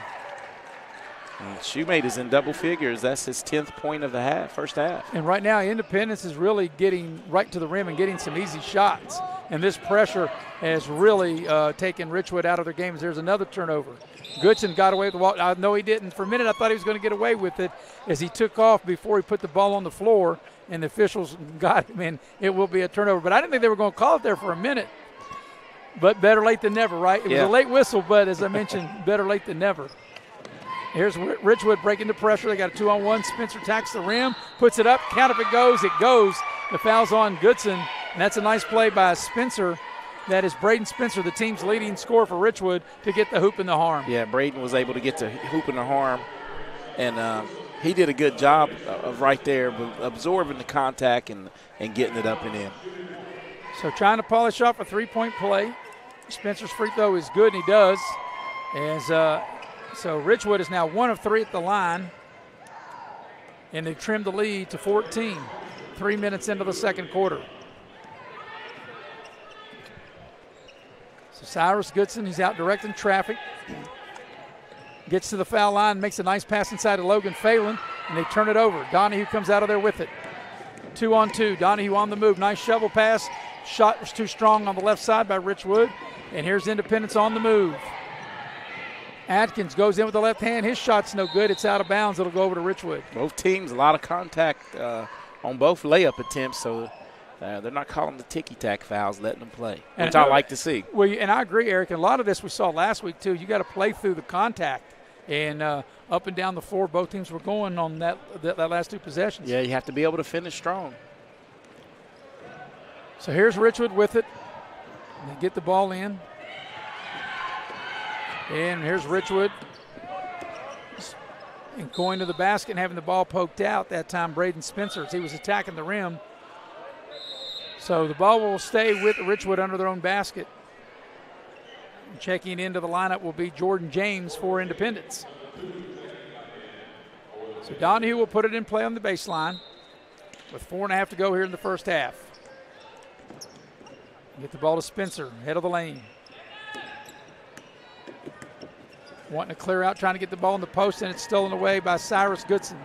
And Shoemate is in double figures. That's his 10th point of the first half. And right now, Independence is really getting right to the rim and getting some easy shots. And this pressure has really taken Richwood out of their games. There's another turnover. Goodson got away with the ball. I know he didn't. For a minute, I thought he was going to get away with it as he took off before he put the ball on the floor, and the officials got him, and it will be a turnover. But I didn't think they were going to call it there for a minute. But better late than never, right? It was a late whistle, but as I mentioned, better late than never. Here's Richwood breaking the pressure. They got a 2-on-1. Spencer tacks the rim, puts it up. Count if it goes. It goes. The foul's on Goodson, and that's a nice play by Spencer. That is Braden Spencer, the team's leading scorer for Richwood, to get the hoop and the harm. Yeah, Braden was able to get the hoop and the harm, and he did a good job of right there absorbing the contact and getting it up and in. So trying to polish off a 3-point play. Spencer's free throw is good, and he does. So Richwood is now 1 of 3 at the line, and they've trimmed the lead to 14, 3 minutes into the second quarter. So Cyrus Goodson, he's out directing traffic. Gets to the foul line, makes a nice pass inside to Logan Phelan, and they turn it over. Donahue comes out of there with it. 2-on-2, Donahue on the move. Nice shovel pass. Shot was too strong on the left side by Richwood, and here's Independence on the move. Atkins goes in with the left hand. His shot's no good. It's out of bounds. It'll go over to Richwood. Both teams, a lot of contact on both layup attempts, so they're not calling the ticky-tack fouls, letting them play, which I like to see. Well, and I agree, Eric. And a lot of this we saw last week, too. You got to play through the contact. And up and down the floor, both teams were going on that last 2 possessions. Yeah, you have to be able to finish strong. So here's Richwood with it. And they get the ball in. And here's Richwood. And going to the basket and having the ball poked out. That time Braden Spencer, as he was attacking the rim. So the ball will stay with Richwood under their own basket. And checking into the lineup will be Jordan James for Independence. So Donahue will put it in play on the baseline with 4.5 to go here in the first half. Get the ball to Spencer, head of the lane. Wanting to clear out, trying to get the ball in the post, and it's stolen away by Cyrus Goodson.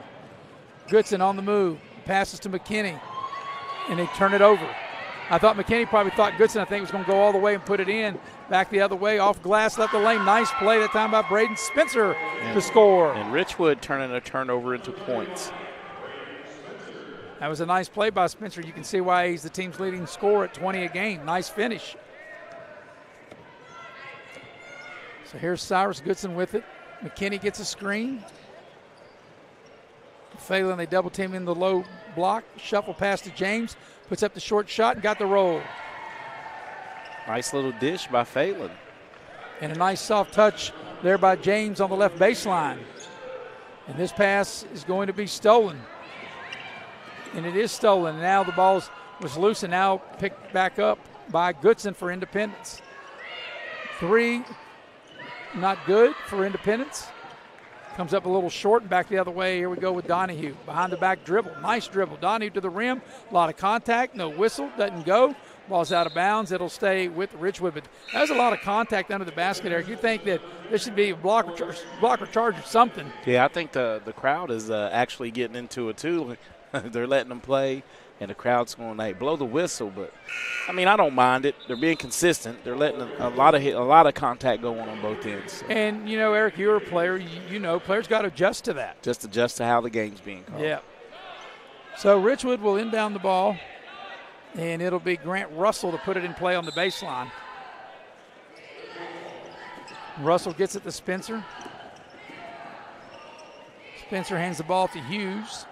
Goodson on the move, passes to McKinney, and they turn it over. I thought McKinney probably thought Goodson, I think, was going to go all the way and put it in. Back the other way, off glass, left the lane. Nice play that time by Braden Spencer to score. And Richwood turning a turnover into points. That was a nice play by Spencer. You can see why he's the team's leading scorer at 20 a game. Nice finish. So here's Cyrus Goodson with it. McKinney gets a screen. Phelan, they double team in the low block. Shuffle pass to James. Puts up the short shot and got the roll. Nice little dish by Phelan. And a nice soft touch there by James on the left baseline. And this pass is going to be stolen. And it is stolen. And now the ball was loose and now picked back up by Goodson for Independence. 3, not good for Independence. Comes up a little short and back the other way. Here we go with Donahue. Behind the back dribble. Nice dribble. Donahue to the rim. A lot of contact. No whistle. Doesn't go. Ball's out of bounds. It'll stay with Richwood. But there's a lot of contact under the basket, Eric. You think that this should be a block or charge or something. Yeah, I think the crowd is actually getting into it too. They're letting them play, and the crowd's going to blow the whistle. But, I mean, I don't mind it. They're being consistent. They're letting a lot of contact go on both ends. So. And, you know, Eric, you're a player. You know, players got to adjust to that. Just adjust to how the game's being called. Yeah. So Richwood will inbound the ball, and it'll be Grant Russell to put it in play on the baseline. Russell gets it to Spencer. Spencer hands the ball to Hughes.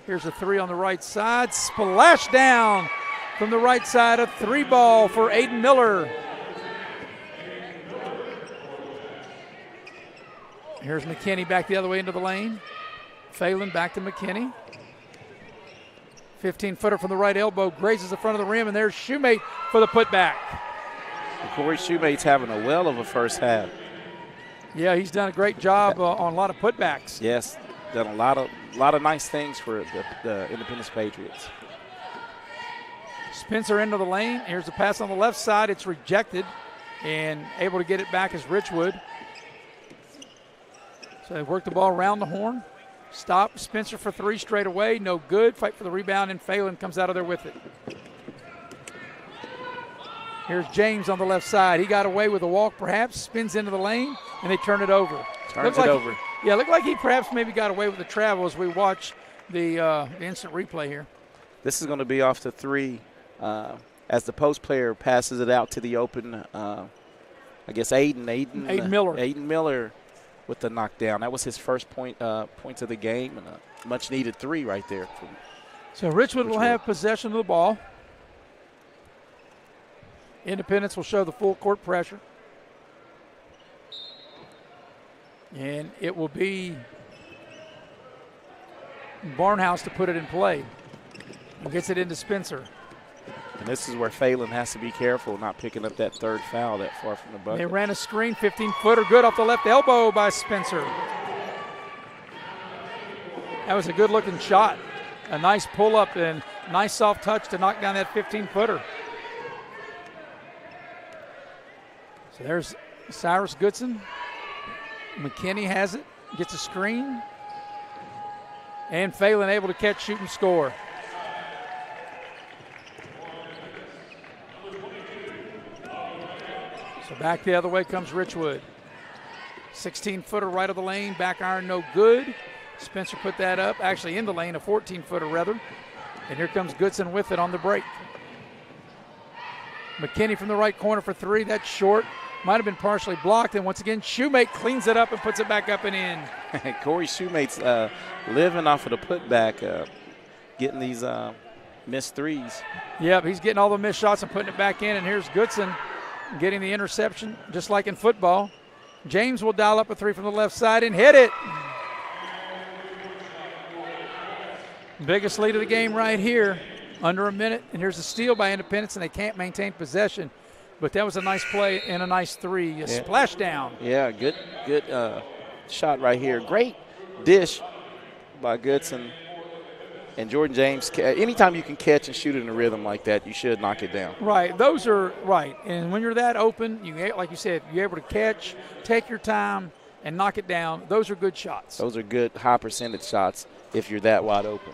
Here's a three on the right side. Splash down from the right side. A three ball for Aiden Miller. Here's McKinney back the other way into the lane. Phelan back to McKinney. 15-footer from the right elbow. Grazes the front of the rim, and there's Shoemate for the putback. Corey Shoemate's having a well of a first half. Yeah, he's done a great job on a lot of putbacks. Yes, done a lot of nice things for the Independence Patriots. Spencer into the lane. Here's a pass on the left side. It's rejected, and able to get it back is Richwood. So they work the ball around the horn. Stop. Spencer for three straight away. No good. Fight for the rebound, and Phelan comes out of there with it. Here's James on the left side. He got away with a walk, perhaps. Spins into the lane, and they turn it over. Turns it over. Yeah, looked like he perhaps maybe got away with the travel as we watch the instant replay here. This is going to be off the three as the post player passes it out to the open, I guess, Aiden Miller. Aiden Miller with the knockdown. That was his first points of the game, and a much-needed three right there. So Richwood will have possession of the ball. Independence will show the full court pressure. And it will be Barnhouse to put it in play. He gets it into Spencer. And this is where Phelan has to be careful not picking up that third foul that far from the bucket. They ran a screen, 15-footer, good off the left elbow by Spencer. That was a good-looking shot. A nice pull-up and nice soft touch to knock down that 15-footer. So there's Cyrus Goodson. McKinney has it, gets a screen. And Phelan able to catch, shoot, and score. So back the other way comes Richwood. 16-footer right of the lane, back iron no good. Spencer put that up, actually in the lane, a 14-footer rather. And here comes Goodson with it on the break. McKinney from the right corner for three, that's short. Might have been partially blocked, and once again, Shoemate cleans it up and puts it back up and in. Corey Shoemate's living off of the putback, getting these missed threes. Yep, he's getting all the missed shots and putting it back in, and here's Goodson getting the interception, just like in football. James will dial up a three from the left side and hit it. Biggest lead of the game right here, under a minute, and here's a steal by Independence, and they can't maintain possession. But that was a nice play and a nice three. A splash down. Yeah, good shot right here. Great dish by Goodson and Jordan James. Anytime you can catch and shoot it in a rhythm like that, you should knock it down. Right. Those are right. And when you're that open, like you said, you're able to catch, take your time, and knock it down. Those are good shots. Those are good high percentage shots if you're that wide open.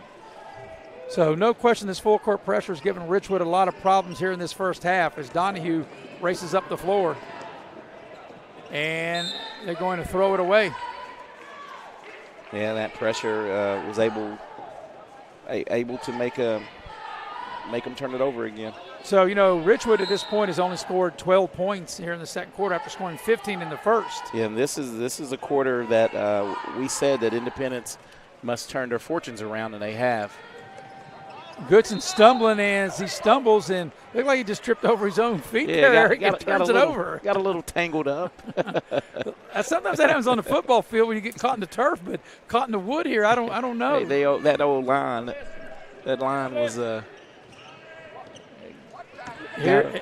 So no question this full court pressure has given Richwood a lot of problems here in this first half as Donahue races up the floor. And they're going to throw it away. Yeah, that pressure was able to make them turn it over again. So, you know, Richwood at this point has only scored 12 points here in the second quarter after scoring 15 in the first. Yeah, and this is a quarter that we said that Independence must turn their fortunes around, and they have. Goodson stumbling as he stumbles and looked like he just tripped over his own feet there, Eric, and turns it over. Got a little tangled up. Sometimes that happens on the football field when you get caught in the turf, but caught in the wood here, I don't know. That old line, that line was Here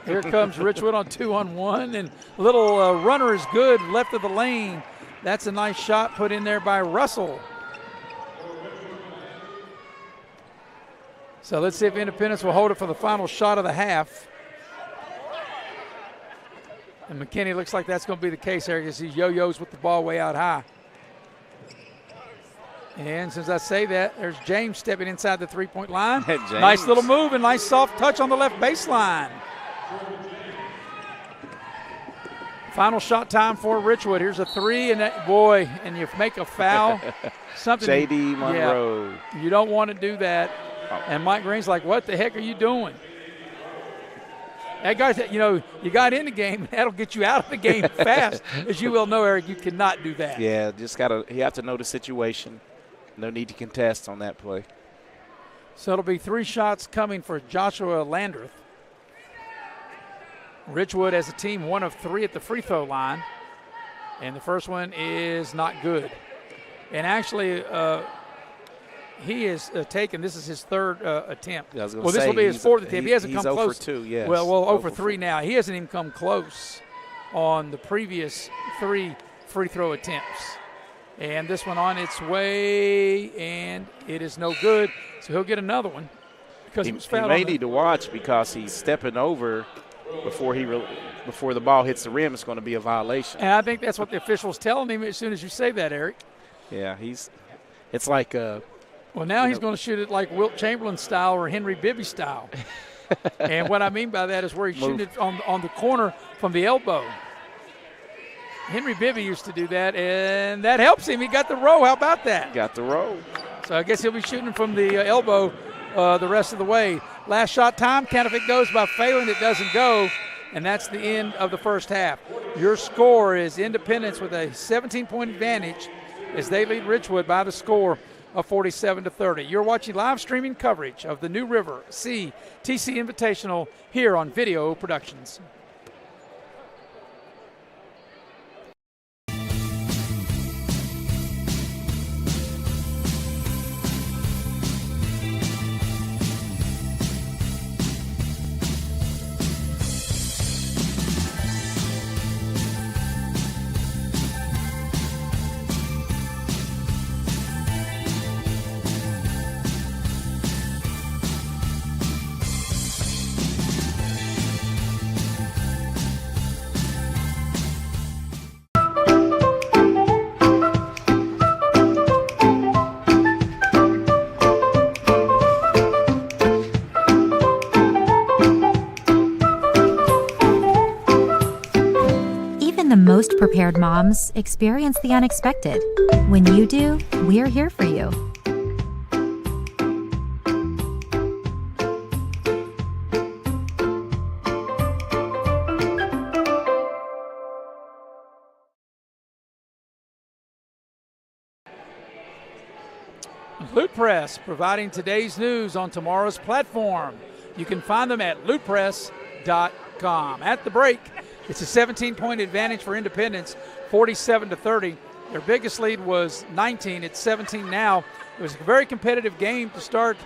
comes Richwood on 2-on-1, and a little runner is good left of the lane. That's a nice shot put in there by Russell. So let's see if Independence will hold it for the final shot of the half. And McKinney looks like that's going to be the case there because he yo-yos with the ball way out high. And since I say that, there's James stepping inside the three-point line. Nice little move and nice soft touch on the left baseline. Final shot time for Richwood. Here's a three, and that, boy, and you make a foul. Something. J.D. Monroe. Yeah, you don't want to do that. And Mike Green's like, what the heck are you doing? That guy, you got in the game, and that'll get you out of the game fast. As you well know, Eric, you cannot do that. Yeah, you have to know the situation. No need to contest on that play. So it'll be 3 shots coming for Joshua Landreth. Richwood as a team 1 of 3 at the free throw line. And the first one is not good. And actually, he is taken. This is his 3rd attempt. This will be his 4th attempt. He hasn't come close. He's 0 for 2, yes. Well, 0 for 3 now. He hasn't even come close on the previous 3 free throw attempts. And this one on its way, and it is no good. So he'll get another one because he was fouled. He may need to watch because he's stepping over before the ball hits the rim. It's going to be a violation. And I think that's what the official's telling him as soon as you say that, Eric. Yeah, it's like well, now he's going to shoot it like Wilt Chamberlain style or Henry Bibby style. And what I mean by that is where he's shooting it on the corner from the elbow. Henry Bibby used to do that, and that helps him. He got the row. How about that? Got the row. So I guess he'll be shooting from the elbow the rest of the way. Last shot time. Count if it goes by Phelan. It doesn't go, and that's the end of the first half. Your score is Independence with a 17-point advantage as they lead Richwood by the score of 47-30. You're watching live streaming coverage of the New River TC Invitational here on Video Productions. The most prepared moms experience the unexpected. When you do, we're here for you. Loot Press, providing today's news on tomorrow's platform. You can find them at lootpress.com. At the break, it's a 17-point advantage for Independence, 47-30. Their biggest lead was 19. It's 17 now. It was a very competitive game to start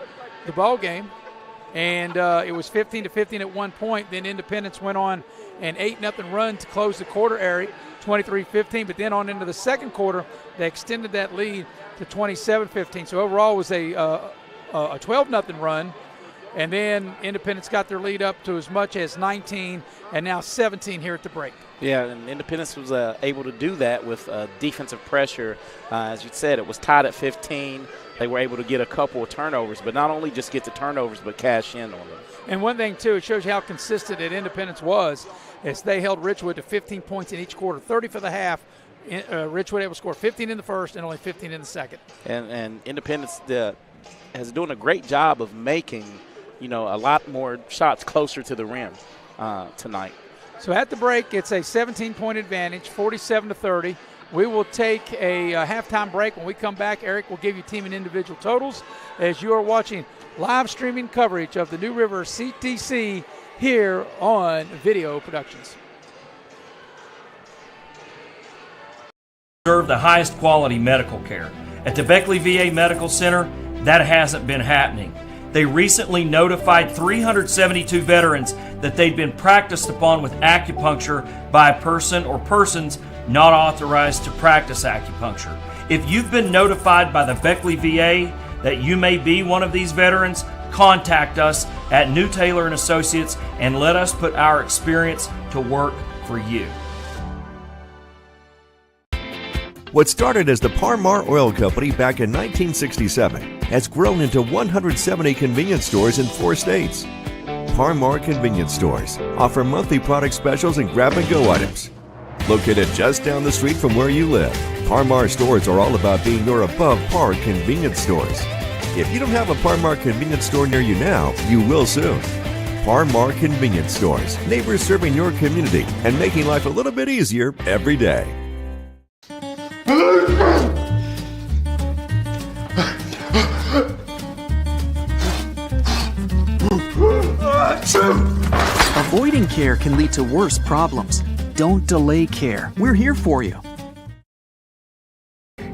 the ball game, and it was 15-15 at one point. Then Independence went on an 8-0 run to close the quarter, Eric, 23-15. But then on into the second quarter, they extended that lead to 27-15. So overall, it was a 12-0 run. And then Independence got their lead up to as much as 19 and now 17 here at the break. Yeah, and Independence was able to do that with defensive pressure. As you said, it was tied at 15. They were able to get a couple of turnovers, but not only just get the turnovers, but cash in on them. And one thing, too, it shows you how consistent that Independence was as they held Richwood to 15 points in each quarter, 30 for the half. Richwood able to score 15 in the first and only 15 in the second. And Independence has doing a great job of making – a lot more shots closer to the rim tonight. So at the break, it's a 17-point advantage, 47-30. We will take a halftime break. When we come back, Eric will give you team and individual totals as you are watching live streaming coverage of the New River CTC here on Video Productions. Serve the highest quality medical care. At the Beckley VA Medical Center, that hasn't been happening. They recently notified 372 veterans that they'd been practiced upon with acupuncture by a person or persons not authorized to practice acupuncture. If you've been notified by the Beckley VA that you may be one of these veterans, contact us at New Taylor & Associates and let us put our experience to work for you. What started as the Par-Mar Oil Company back in 1967 has grown into 170 convenience stores in 4 states. Par-Mar Convenience Stores offer monthly product specials and grab-and-go items. Located just down the street from where you live, Par-Mar stores are all about being your above-par convenience stores. If you don't have a Par-Mar convenience store near you now, you will soon. Par-Mar Convenience Stores, neighbors serving your community and making life a little bit easier every day. Avoiding care can lead to worse problems. Don't delay care. We're here for you.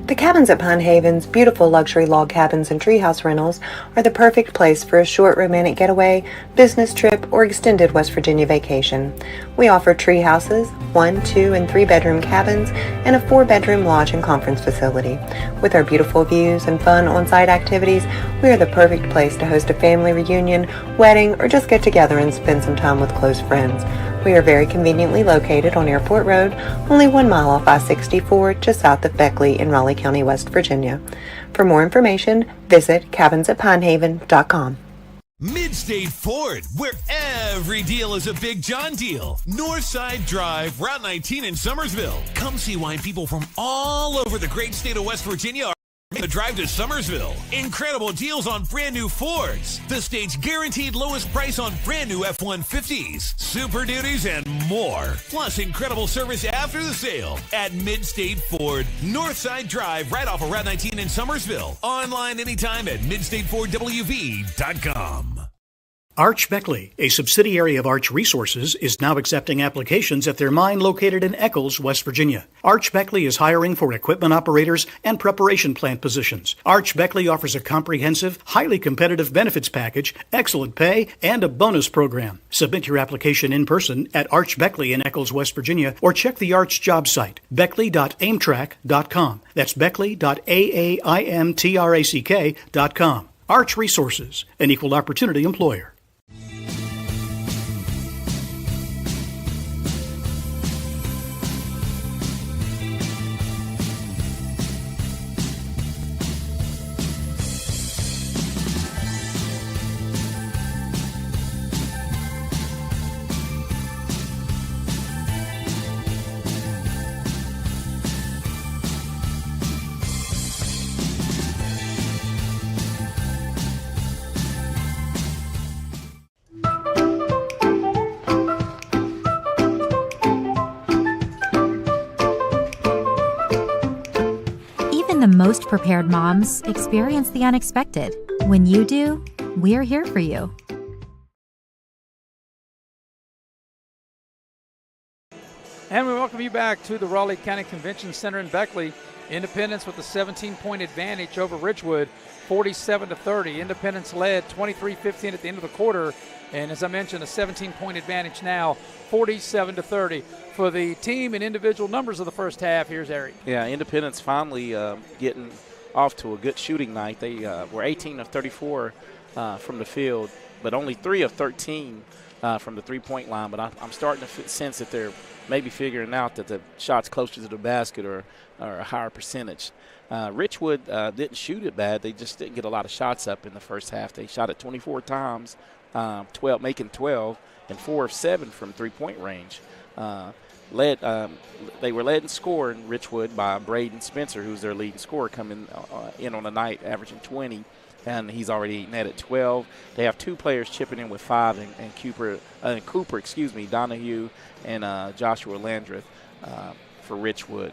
The cabins at Pine Haven's beautiful luxury log cabins and treehouse rentals are the perfect place for a short romantic getaway, business trip, or extended West Virginia vacation. We offer tree houses, 1, 2, and 3 bedroom cabins, and a 4-bedroom lodge and conference facility. With our beautiful views and fun on-site activities, we are the perfect place to host a family reunion, wedding, or just get together and spend some time with close friends. We are very conveniently located on Airport Road, only 1 mile off I-64, just south of Beckley in Raleigh County, West Virginia. For more information, visit cabinsatpinehaven.com. Midstate Ford, where every deal is a Big John deal. Northside Drive, Route 19 in Summersville. Come see why people from all over the great state of West Virginia are making the drive to Summersville. Incredible deals on brand new Fords. The state's guaranteed lowest price on brand new F-150s, Super Duties, and more. Plus incredible service after the sale at Midstate Ford, Northside Drive, right off of Route 19 in Summersville. Online anytime at midstatefordwv.com. Arch Beckley, a subsidiary of Arch Resources, is now accepting applications at their mine located in Eccles, West Virginia. Arch Beckley is hiring for equipment operators and preparation plant positions. Arch Beckley offers a comprehensive, highly competitive benefits package, excellent pay, and a bonus program. Submit your application in person at Arch Beckley in Eccles, West Virginia, or check the Arch job site, beckley.aimtrack.com. That's beckley.aimtrack.com. Arch Resources, an equal opportunity employer. The most prepared moms experience the unexpected. When you do, we're here for you. And we welcome you back to the Raleigh County Convention Center in Beckley. Independence with a 17-point advantage over Richwood, 47-30. Independence led 23-15 at the end of the quarter. And as I mentioned, a 17-point advantage now, 47-30. For the team and individual numbers of the first half, here's Eric. Yeah, Independence finally getting off to a good shooting night. They were 18 of 34 from the field, but only 3 of 13 from the three-point line. But I'm starting to sense that they're maybe figuring out that the shots closer to the basket are a higher percentage. Richwood didn't shoot it bad. They just didn't get a lot of shots up in the first half. They shot it 24 times, making 12, and 4 of 7 from three-point range. They were led in scoring, Richwood, by Braden Spencer, who's their leading scorer, coming in on the night, averaging 20, and he's already netted 12. They have 2 players chipping in with 5, and Cooper, Donahue and Joshua Landreth for Richwood.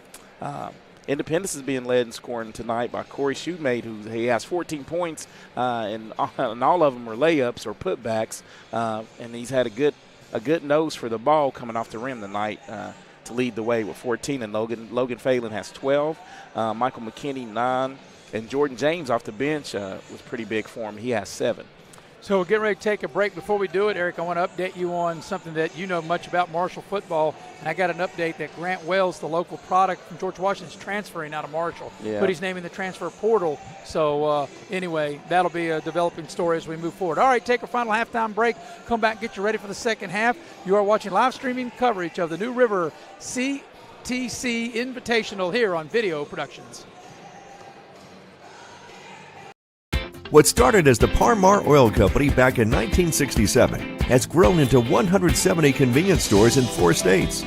Independence is being led in scoring tonight by Corey Shoemate, he has 14 points, and all of them are layups or putbacks, and he's had a good nose for the ball coming off the rim tonight to lead the way with 14. And Logan Phelan has 12. Michael McKinney, 9. And Jordan James off the bench was pretty big for him. He has 7. So we'll get ready to take a break. Before we do it, Eric, I want to update you on something that you know much about, Marshall football. And I got an update that Grant Wells, the local product from George Washington, is transferring out of Marshall. Yeah. Put his name in the transfer portal. So anyway, that'll be a developing story as we move forward. All right, take a final halftime break. Come back and get you ready for the second half. You are watching live streaming coverage of the New River CTC Invitational here on Video Productions. What started as the Par-Mar Oil Company back in 1967 has grown into 170 convenience stores in 4 states.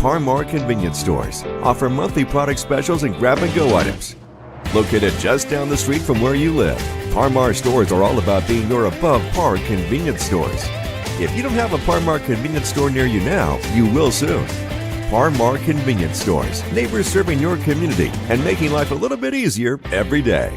Par-Mar convenience stores offer monthly product specials and grab-and-go items. Located just down the street from where you live, Par-Mar stores are all about being your above-par convenience stores. If you don't have a Par-Mar convenience store near you now, you will soon. Par-Mar convenience stores, neighbors serving your community and making life a little bit easier every day.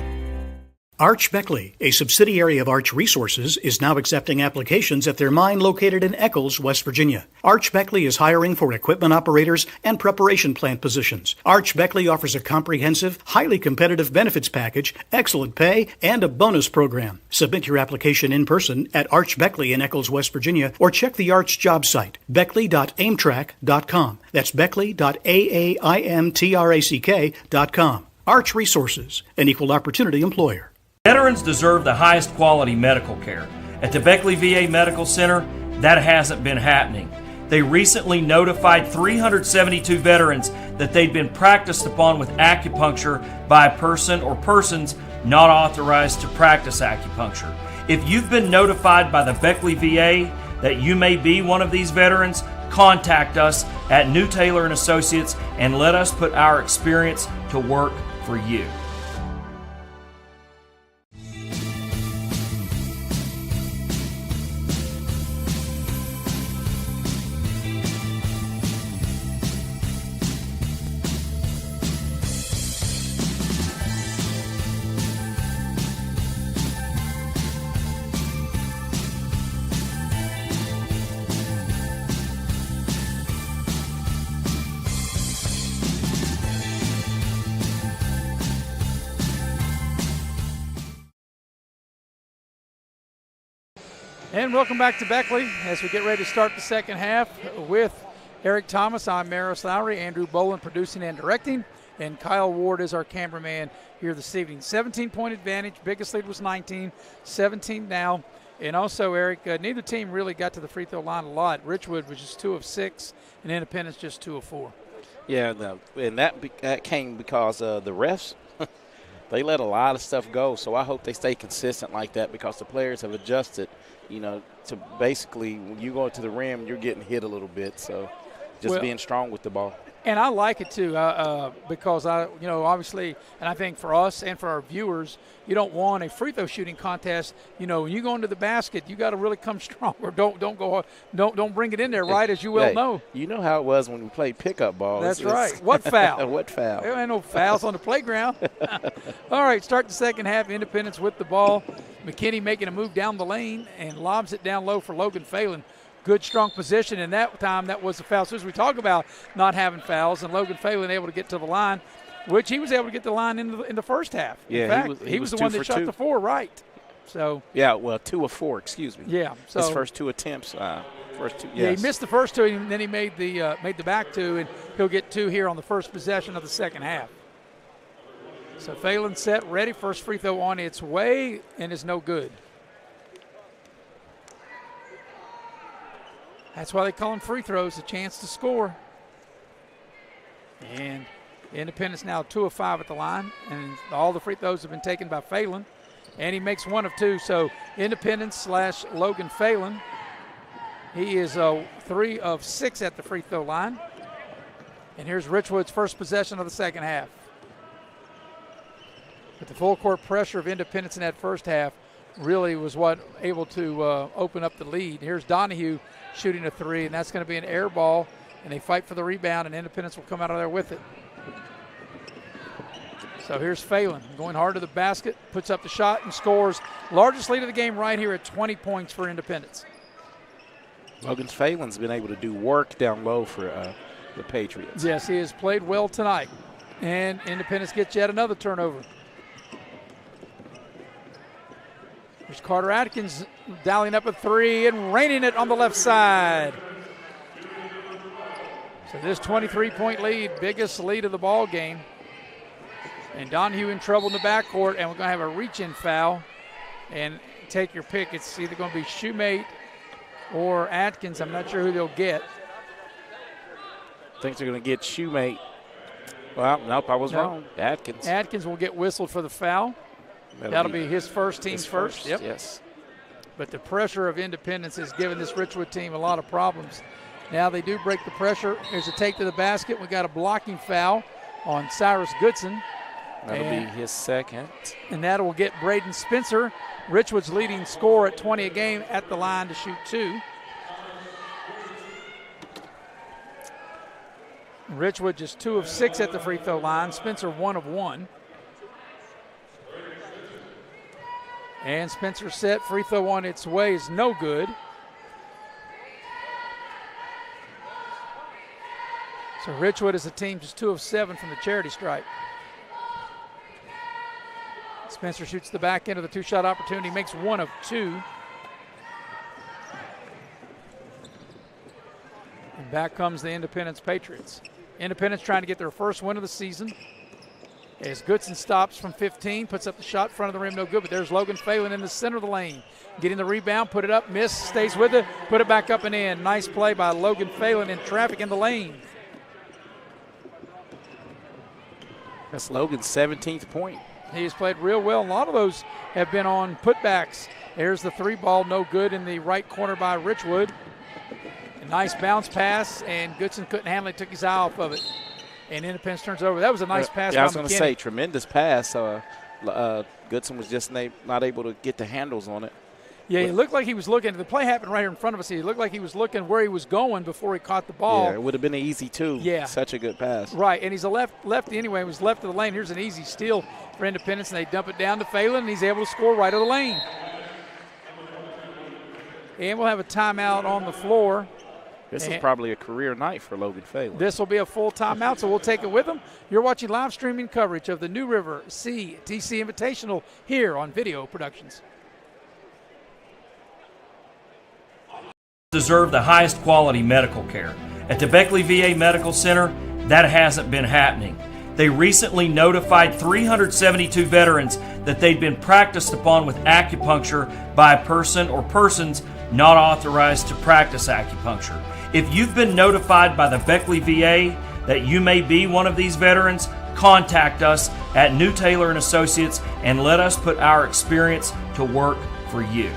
Arch Beckley, a subsidiary of Arch Resources, is now accepting applications at their mine located in Eccles, West Virginia. Arch Beckley is hiring for equipment operators and preparation plant positions. Arch Beckley offers a comprehensive, highly competitive benefits package, excellent pay, and a bonus program. Submit your application in person at Arch Beckley in Eccles, West Virginia, or check the Arch job site, beckley.aimtrack.com. That's beckley.aimtrack.com. Arch Resources, an equal opportunity employer. Veterans deserve the highest quality medical care. At the Beckley VA Medical Center, that hasn't been happening. They recently notified 372 veterans that they'd been practiced upon with acupuncture by a person or persons not authorized to practice acupuncture. If you've been notified by the Beckley VA that you may be one of these veterans, contact us at New Taylor & Associates and let us put our experience to work for you. And welcome back to Beckley as we get ready to start the second half with Eric Thomas. I'm Maris Lowry, Andrew Boland producing and directing, and Kyle Ward is our cameraman here this evening. 17-point advantage. Biggest lead was 19, 17 now. And also, Eric, neither team really got to the free throw line a lot. Richwood was just 2 of 6, and Independence just 2 of 4. Yeah, and that came because the refs, they let a lot of stuff go. So I hope they stay consistent like that because the players have adjusted, to basically when you go to the rim, you're getting hit a little bit. So just being strong with the ball. And I like it too because obviously, and I think for us and for our viewers, you don't want a free throw shooting contest. When you go into the basket, you got to really come strong, or don't bring it in there, right? As you well know. You know how it was when we played pickup ball. That's right. What foul? What foul? There ain't no fouls on the playground. All right, start the second half. Independence with the ball. McKinney making a move down the lane and lobs it down low for Logan Phelan. Good, strong position, and that time that was a foul. So as we talk about not having fouls, and Logan Phelan able to get to the line, which he was able to get to the line in the first half. Yeah, in fact, he was the one that shot the 4 right. So 2 of 4, excuse me. Yeah, so his first 2 attempts. First 2, yes. Yeah, he missed the first 2, and then he made the back 2, and he'll get 2 here on the first possession of the second half. So Phelan set, ready, first free throw on its way, and is no good. That's why they call them free throws, a chance to score. And Independence now 2 of 5 at the line, and all the free throws have been taken by Phelan. And he makes 1 of 2, so Independence / Logan Phelan. He is 3 of 6 at the free throw line. And here's Richwood's first possession of the second half. But the full court pressure of Independence in that first half really was what able to open up the lead. Here's Donahue shooting a 3, and that's going to be an air ball, and they fight for the rebound, and Independence will come out of there with it. So here's Phelan going hard to the basket, puts up the shot and scores. Largest lead of the game right here at 20 points for Independence. Logan Phelan's been able to do work down low for the Patriots. Yes, he has played well tonight. And Independence gets yet another turnover. There's Carter Atkins dialing up a three and raining it on the left side. So this 23-point lead, biggest lead of the ball game. And Donahue in trouble in the backcourt, and we're going to have a reach-in foul. And take your pick. It's either going to be Shoemate or Atkins. I'm not sure who they'll get. I think they're going to get Shoemate. Well, nope, I was wrong. Atkins. Atkins will get whistled for the foul. That'll be his first, team's first. Yep. Yes. But the pressure of Independence has given this Richwood team a lot of problems. Now they do break the pressure. There's a take to the basket. We got a blocking foul on Cyrus Goodson. That'll be his second. And that will get Braden Spencer, Richwood's leading scorer at 20 a game, at the line to shoot 2. Richwood just 2 of 6 at the free throw line. Spencer 1 of 1. And Spencer set. Free throw on its way is no good. So Richwood is a team just 2 of 7 from the charity stripe. Spencer shoots the back end of the 2-shot opportunity, makes 1 of 2. And back comes the Independence Patriots. Independence trying to get their first win of the season. As Goodson stops from 15, puts up the shot in front of the rim, no good, but there's Logan Phelan in the center of the lane. Getting the rebound, put it up, miss, stays with it, put it back up and in. Nice play by Logan Phelan in traffic in the lane. That's Logan's 17th point. He's played real well. A lot of those have been on putbacks. There's the 3 ball, no good in the right corner by Richwood. A nice bounce pass, and Goodson couldn't handle it, took his eye off of it. And Independence turns over. That was a nice pass by I was going to McKinney. say, tremendous pass. Goodson was just not able to get the handles on it. Yeah, he looked like he was looking. The play happened right here in front of us. He looked like he was looking where he was going before he caught the ball. Yeah, it would have been an easy 2. Yeah. Such a good pass. Right, and he's a lefty anyway. He was left of the lane. Here's an easy steal for Independence, and they dump it down to Phelan, and he's able to score right of the lane. And we'll have a timeout on the floor. This is probably a career night for Logan Phelan. This will be a full timeout, so we'll take it with him. You're watching live streaming coverage of the New River CTC Invitational here on Video Productions. Deserve the highest quality medical care. At the Beckley VA Medical Center, that hasn't been happening. They recently notified 372 veterans that they'd been practiced upon with acupuncture by a person or persons not authorized to practice acupuncture. If you've been notified by the Beckley VA that you may be one of these veterans, contact us at New Taylor & Associates and let us put our experience to work for you.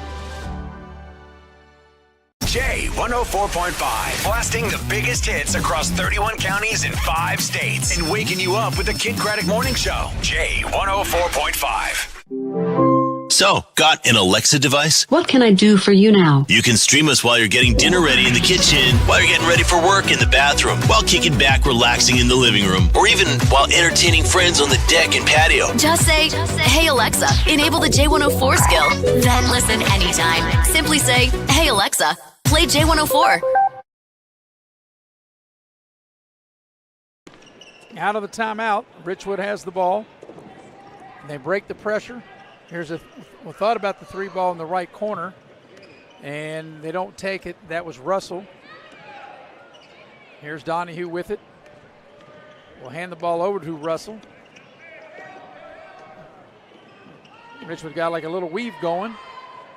J104.5, blasting the biggest hits across 31 counties in 5 states and waking you up with the Kid Craddock Morning Show. J104.5. So, got an Alexa device? What can I do for you now? You can stream us while you're getting dinner ready in the kitchen, while you're getting ready for work in the bathroom, while kicking back relaxing in the living room, or even while entertaining friends on the deck and patio. Just say, hey Alexa, enable the J104 skill. Then listen anytime. Simply say, hey Alexa, play J104. Out of the timeout, Richwood has the ball. They break the pressure. Here's we thought about the 3 ball in the right corner, and they don't take it. That was Russell. Here's Donahue with it. We'll hand the ball over to Russell. Richwood got like a little weave going.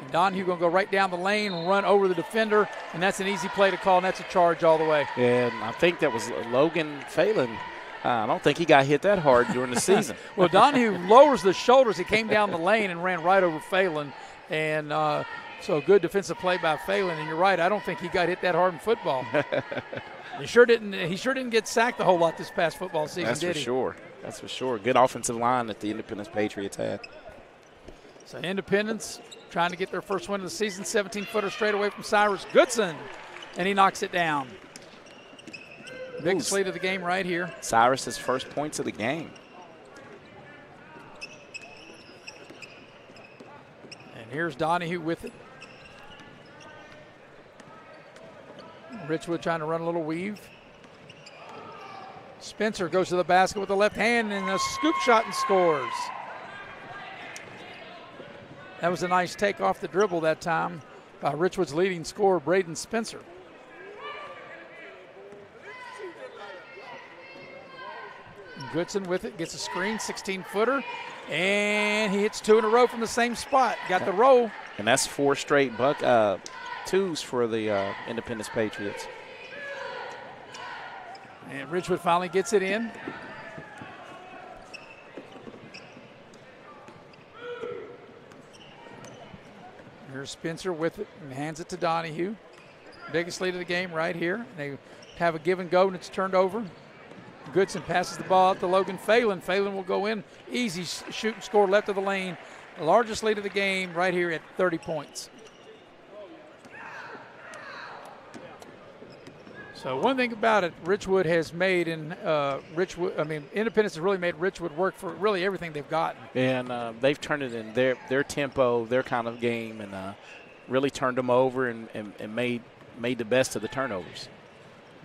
And Donahue going to go right down the lane and run over the defender, and that's an easy play to call, and that's a charge all the way. And I think that was Logan Phelan. I don't think he got hit that hard during the season. Well, Donahue lowers the shoulders. He came down the lane and ran right over Phelan. And so good defensive play by Phelan. And you're right, I don't think he got hit that hard in football. He sure didn't get sacked a whole lot this past football season, That's did for he? sure. That's for sure. Good offensive line that the Independence Patriots had. So Independence trying to get their first win of the season. 17-footer straight away from Cyrus Goodson. And he knocks it down. Biggest lead of the game right here. Cyrus's first points of the game. And here's Donahue with it. Richwood trying to run a little weave. Spencer goes to the basket with the left hand and a scoop shot and scores. That was a nice take off the dribble that time by Richwood's leading scorer, Braden Spencer. Goodson with it, gets a screen, 16-footer, and he hits 2 in a row from the same spot. Got the roll. And that's 4 straight twos for the Independence Patriots. And Richwood finally gets it in. Here's Spencer with it and hands it to Donahue. Biggest lead of the game right here. They have a give and go, and it's turned over. Goodson passes the ball out to Logan Phelan. Phelan will go in. Easy shoot and score left of the lane. The largest lead of the game right here at 30 points. So one thing about it, Richwood has made Independence has really made Richwood work for really everything they've gotten. And they've turned it in their tempo, their kind of game, and really turned them over and made the best of the turnovers.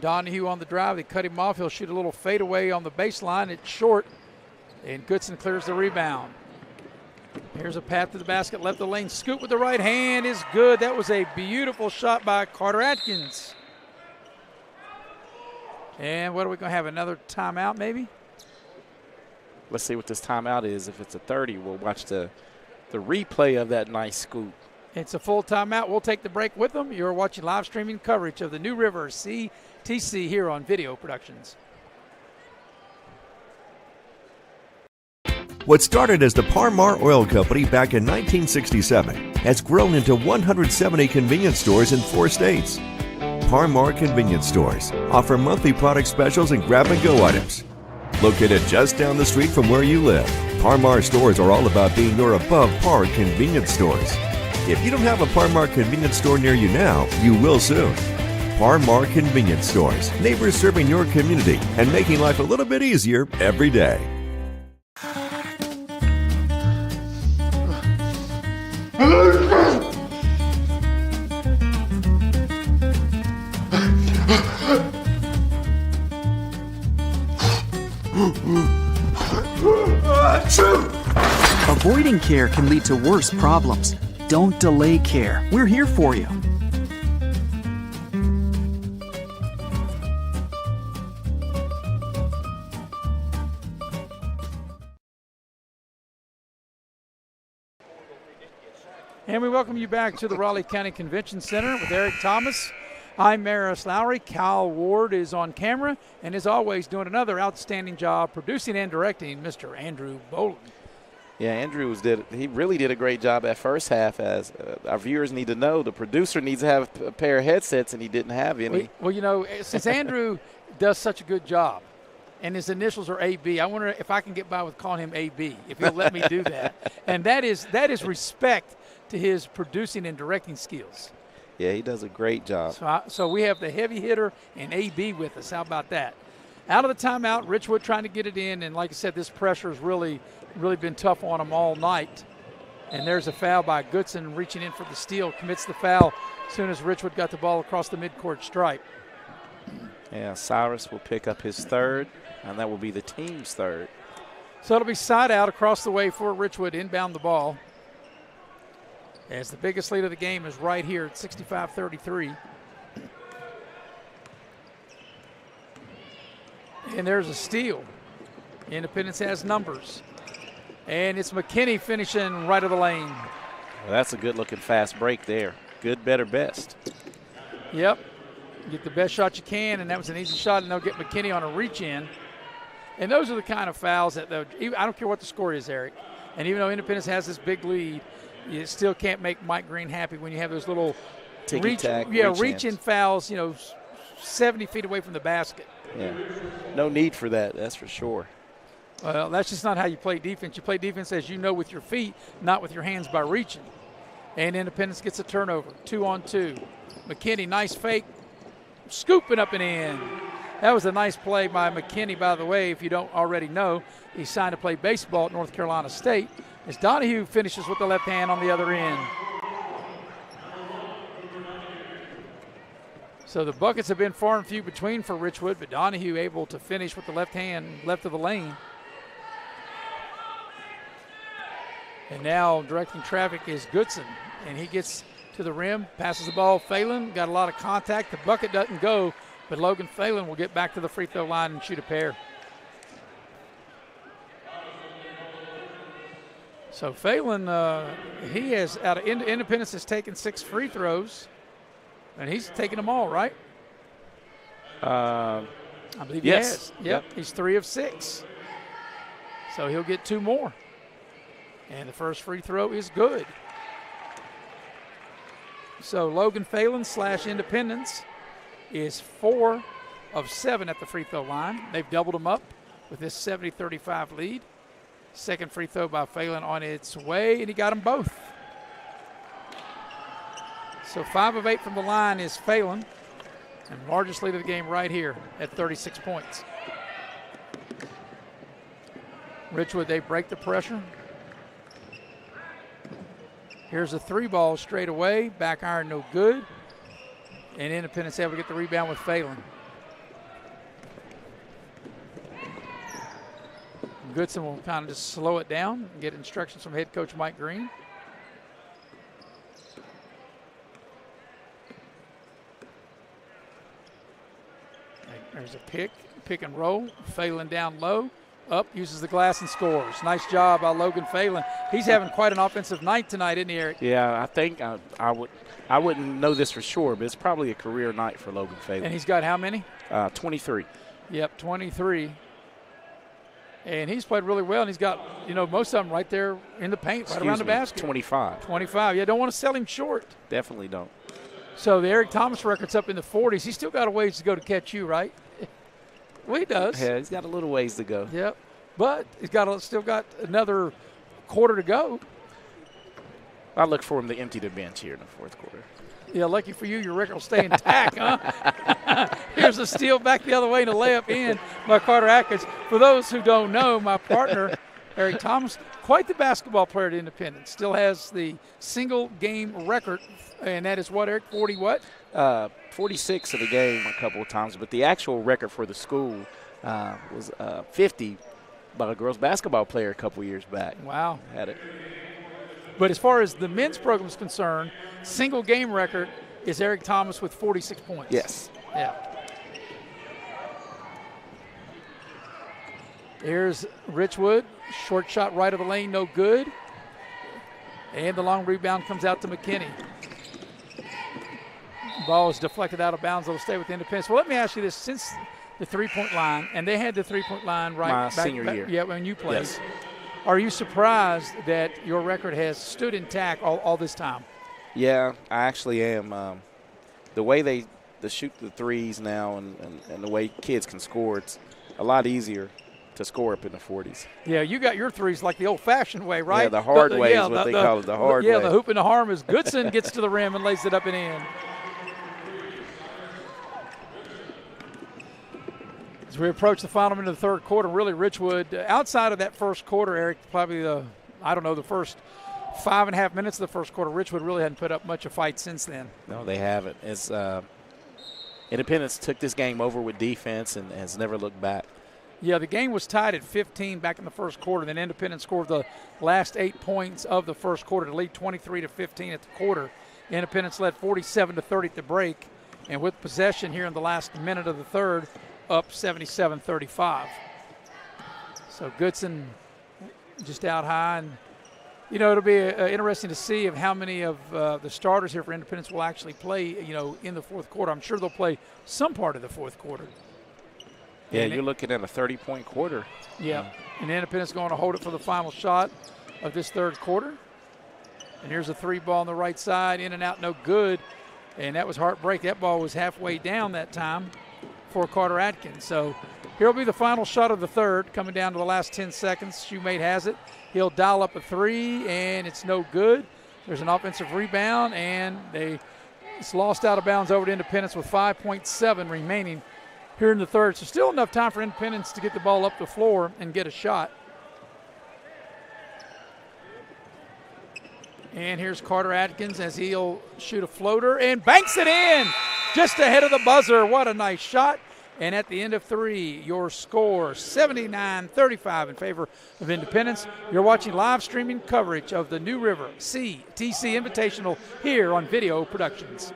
Donahue on the drive. They cut him off. He'll shoot a little fadeaway on the baseline. It's short, and Goodson clears the rebound. Here's a path to the basket, left the lane. Scoop with the right hand is good. That was a beautiful shot by Carter Atkins. And what are we going to have, another timeout maybe? Let's see what this timeout is. If it's a 30, we'll watch the replay of that nice scoop. It's a full timeout. We'll take the break with them. You're watching live streaming coverage of the New River CTC here on Video Productions. What started as the Par-Mar Oil Company back in 1967 has grown into 170 convenience stores in 4 states. Par-Mar Convenience Stores offer monthly product specials and grab-and-go items. Located just down the street from where you live, Par-Mar stores are all about being your above-par convenience stores. If you don't have a Par-Mar convenience store near you now, you will soon. Par-Mar Convenience Stores, neighbors serving your community and making life a little bit easier every day. Avoiding care can lead to worse problems. Don't delay care. We're here for you. And we welcome you back to the Raleigh County Convention Center with Eric Thomas. I'm Maris Lowry. Kyle Ward is on camera, and as always, doing another outstanding job producing and directing, Mr. Andrew Boland. Yeah, Andrew he really did a great job at first half. As our viewers need to know, the producer needs to have a pair of headsets, and he didn't have any. Well, you know, since Andrew does such a good job, and his initials are AB, I wonder if I can get by with calling him AB, if he'll let me do that. And that is respect to his producing and directing skills. Yeah, he does a great job. So we have the heavy hitter and AB with us. How about that? Out of the timeout, Richwood trying to get it in, and like I said, this pressure has really been tough on them all night. And there's a foul by Goodson reaching in for the steal, commits the foul as soon as Richwood got the ball across the midcourt stripe. Yeah, Cyrus will pick up his third, and that will be the team's third. So it'll be side out across the way for Richwood, inbound the ball. As the biggest lead of the game is right here at 65-33. And there's a steal. Independence has numbers. And it's McKinney finishing right of the lane. Well, that's a good-looking fast break there. Good, better, best. Yep. Get the best shot you can, and that was an easy shot, and they'll get McKinney on a reach-in. And those are the kind of fouls that, I don't care what the score is, Eric. And even though Independence has this big lead, you still can't make Mike Green happy when you have those little reach-in fouls, 70 feet away from the basket. Yeah, no need for that, that's for sure. Well, that's just not how you play defense. You play defense, as you know, with your feet, not with your hands by reaching. And Independence gets a turnover, 2-on-2. McKinney, nice fake, scooping up and in. That was a nice play by McKinney, by the way. If you don't already know, he signed to play baseball at North Carolina State. As Donahue finishes with the left hand on the other end. So the buckets have been far and few between for Richwood, but Donahue able to finish with the left hand left of the lane. And now directing traffic is Goodson, and he gets to the rim, passes the ball. Phelan got a lot of contact. The bucket doesn't go, but Logan Phelan will get back to the free throw line and shoot a pair. So Phelan, he has, out of Independence, has taken 6 free throws, and he's taken them all, right? I believe yes. He has. Yep, he's 3 of 6. So he'll get 2 more. And the first free throw is good. So Logan Phelan / Independence is 4 of 7 at the free throw line. They've doubled them up with this 70-35 lead. Second free throw by Phelan on its way, and he got them both. So 5 of 8 from the line is Phelan, and largest lead of the game right here at 36 points. Richwood, they break the pressure. Here's a 3 ball straight away. Back iron, no good. And Independence able to get the rebound with Phelan. Goodson will kind of just slow it down and get instructions from head coach Mike Green. There's a pick and roll. Phelan down low. Up, uses the glass and scores. Nice job by Logan Phelan. He's having quite an offensive night tonight, isn't he, Eric? Yeah, I think I wouldn't know this for sure, but it's probably a career night for Logan Phelan. And he's got how many? 23. Yep, 23. And he's played really well, and he's got, most of them right there in the paint, right around the basket. 25. 25. Yeah, don't want to sell him short. Definitely don't. So the Eric Thomas record's up in the 40s. He's still got a ways to go to catch you, right? Well, he does. Yeah, he's got a little ways to go. Yep. But he's still got another quarter to go. I look for him to empty the bench here in the fourth quarter. Yeah, lucky for you, your record will stay intact, huh? Here's a steal back the other way and a layup in by Carter Atkins. For those who don't know, my partner, Eric Thomas, quite the basketball player at Independence. Still has the single game record, and that is what, Eric? 40 what? 46 of the game a couple of times, but the actual record for the school was 50 by a girls basketball player a couple years back. Wow. Had it. But as far as the men's program is concerned, single game record is Eric Thomas with 46 points. Yes. Yeah. Here's Richwood. Short shot right of the lane, no good. And the long rebound comes out to McKinney. Ball is deflected out of bounds. It'll stay with Independence. Well, let me ask you this. Since the three-point line, and they had the three-point line right my senior year. Yeah, when you played. Yes. Are you surprised that your record has stood intact all this time? Yeah, I actually am. The way they shoot the threes now and the way kids can score, it's a lot easier to score up in the 40s. Yeah, you got your threes like the old-fashioned way, right? Yeah, the hard way is what they call it, the hard way. Yeah, the hoop and the harm is Goodson gets to the rim and lays it up and in. As we approach the final minute of the third quarter, really Richwood, outside of that first quarter, Eric, probably the first 5.5 minutes of the first quarter, Richwood really hadn't put up much of a fight since then. No, they haven't. It's Independence took this game over with defense and has never looked back. Yeah, the game was tied at 15 back in the first quarter. Then Independence scored the last 8 points of the first quarter to lead 23-15 at the quarter. Independence led 47-30 at the break, and with possession here in the last minute of the third, up 77-35. So Goodson just out high, and it'll be interesting to see of how many of the starters here for Independence will actually play, in the fourth quarter. I'm sure they'll play some part of the fourth quarter. Yeah, you're looking at a 30-point quarter. Yeah, and Independence going to hold it for the final shot of this third quarter. And here's a 3 ball on the right side, in and out, no good. And that was heartbreak. That ball was halfway down that time for Carter Atkins. So here will be the final shot of the third, coming down to the last 10 seconds. Shoemate has it. He'll dial up a 3, and it's no good. There's an offensive rebound, and it's lost out of bounds over to Independence with 5.7 remaining here in the third. So still enough time for Independence to get the ball up the floor and get a shot. And here's Carter Atkins as he'll shoot a floater and banks it in just ahead of the buzzer. What a nice shot. And at the end of 3, your score 79-35 in favor of Independence. You're watching live streaming coverage of the New River CTC Invitational here on Video Productions.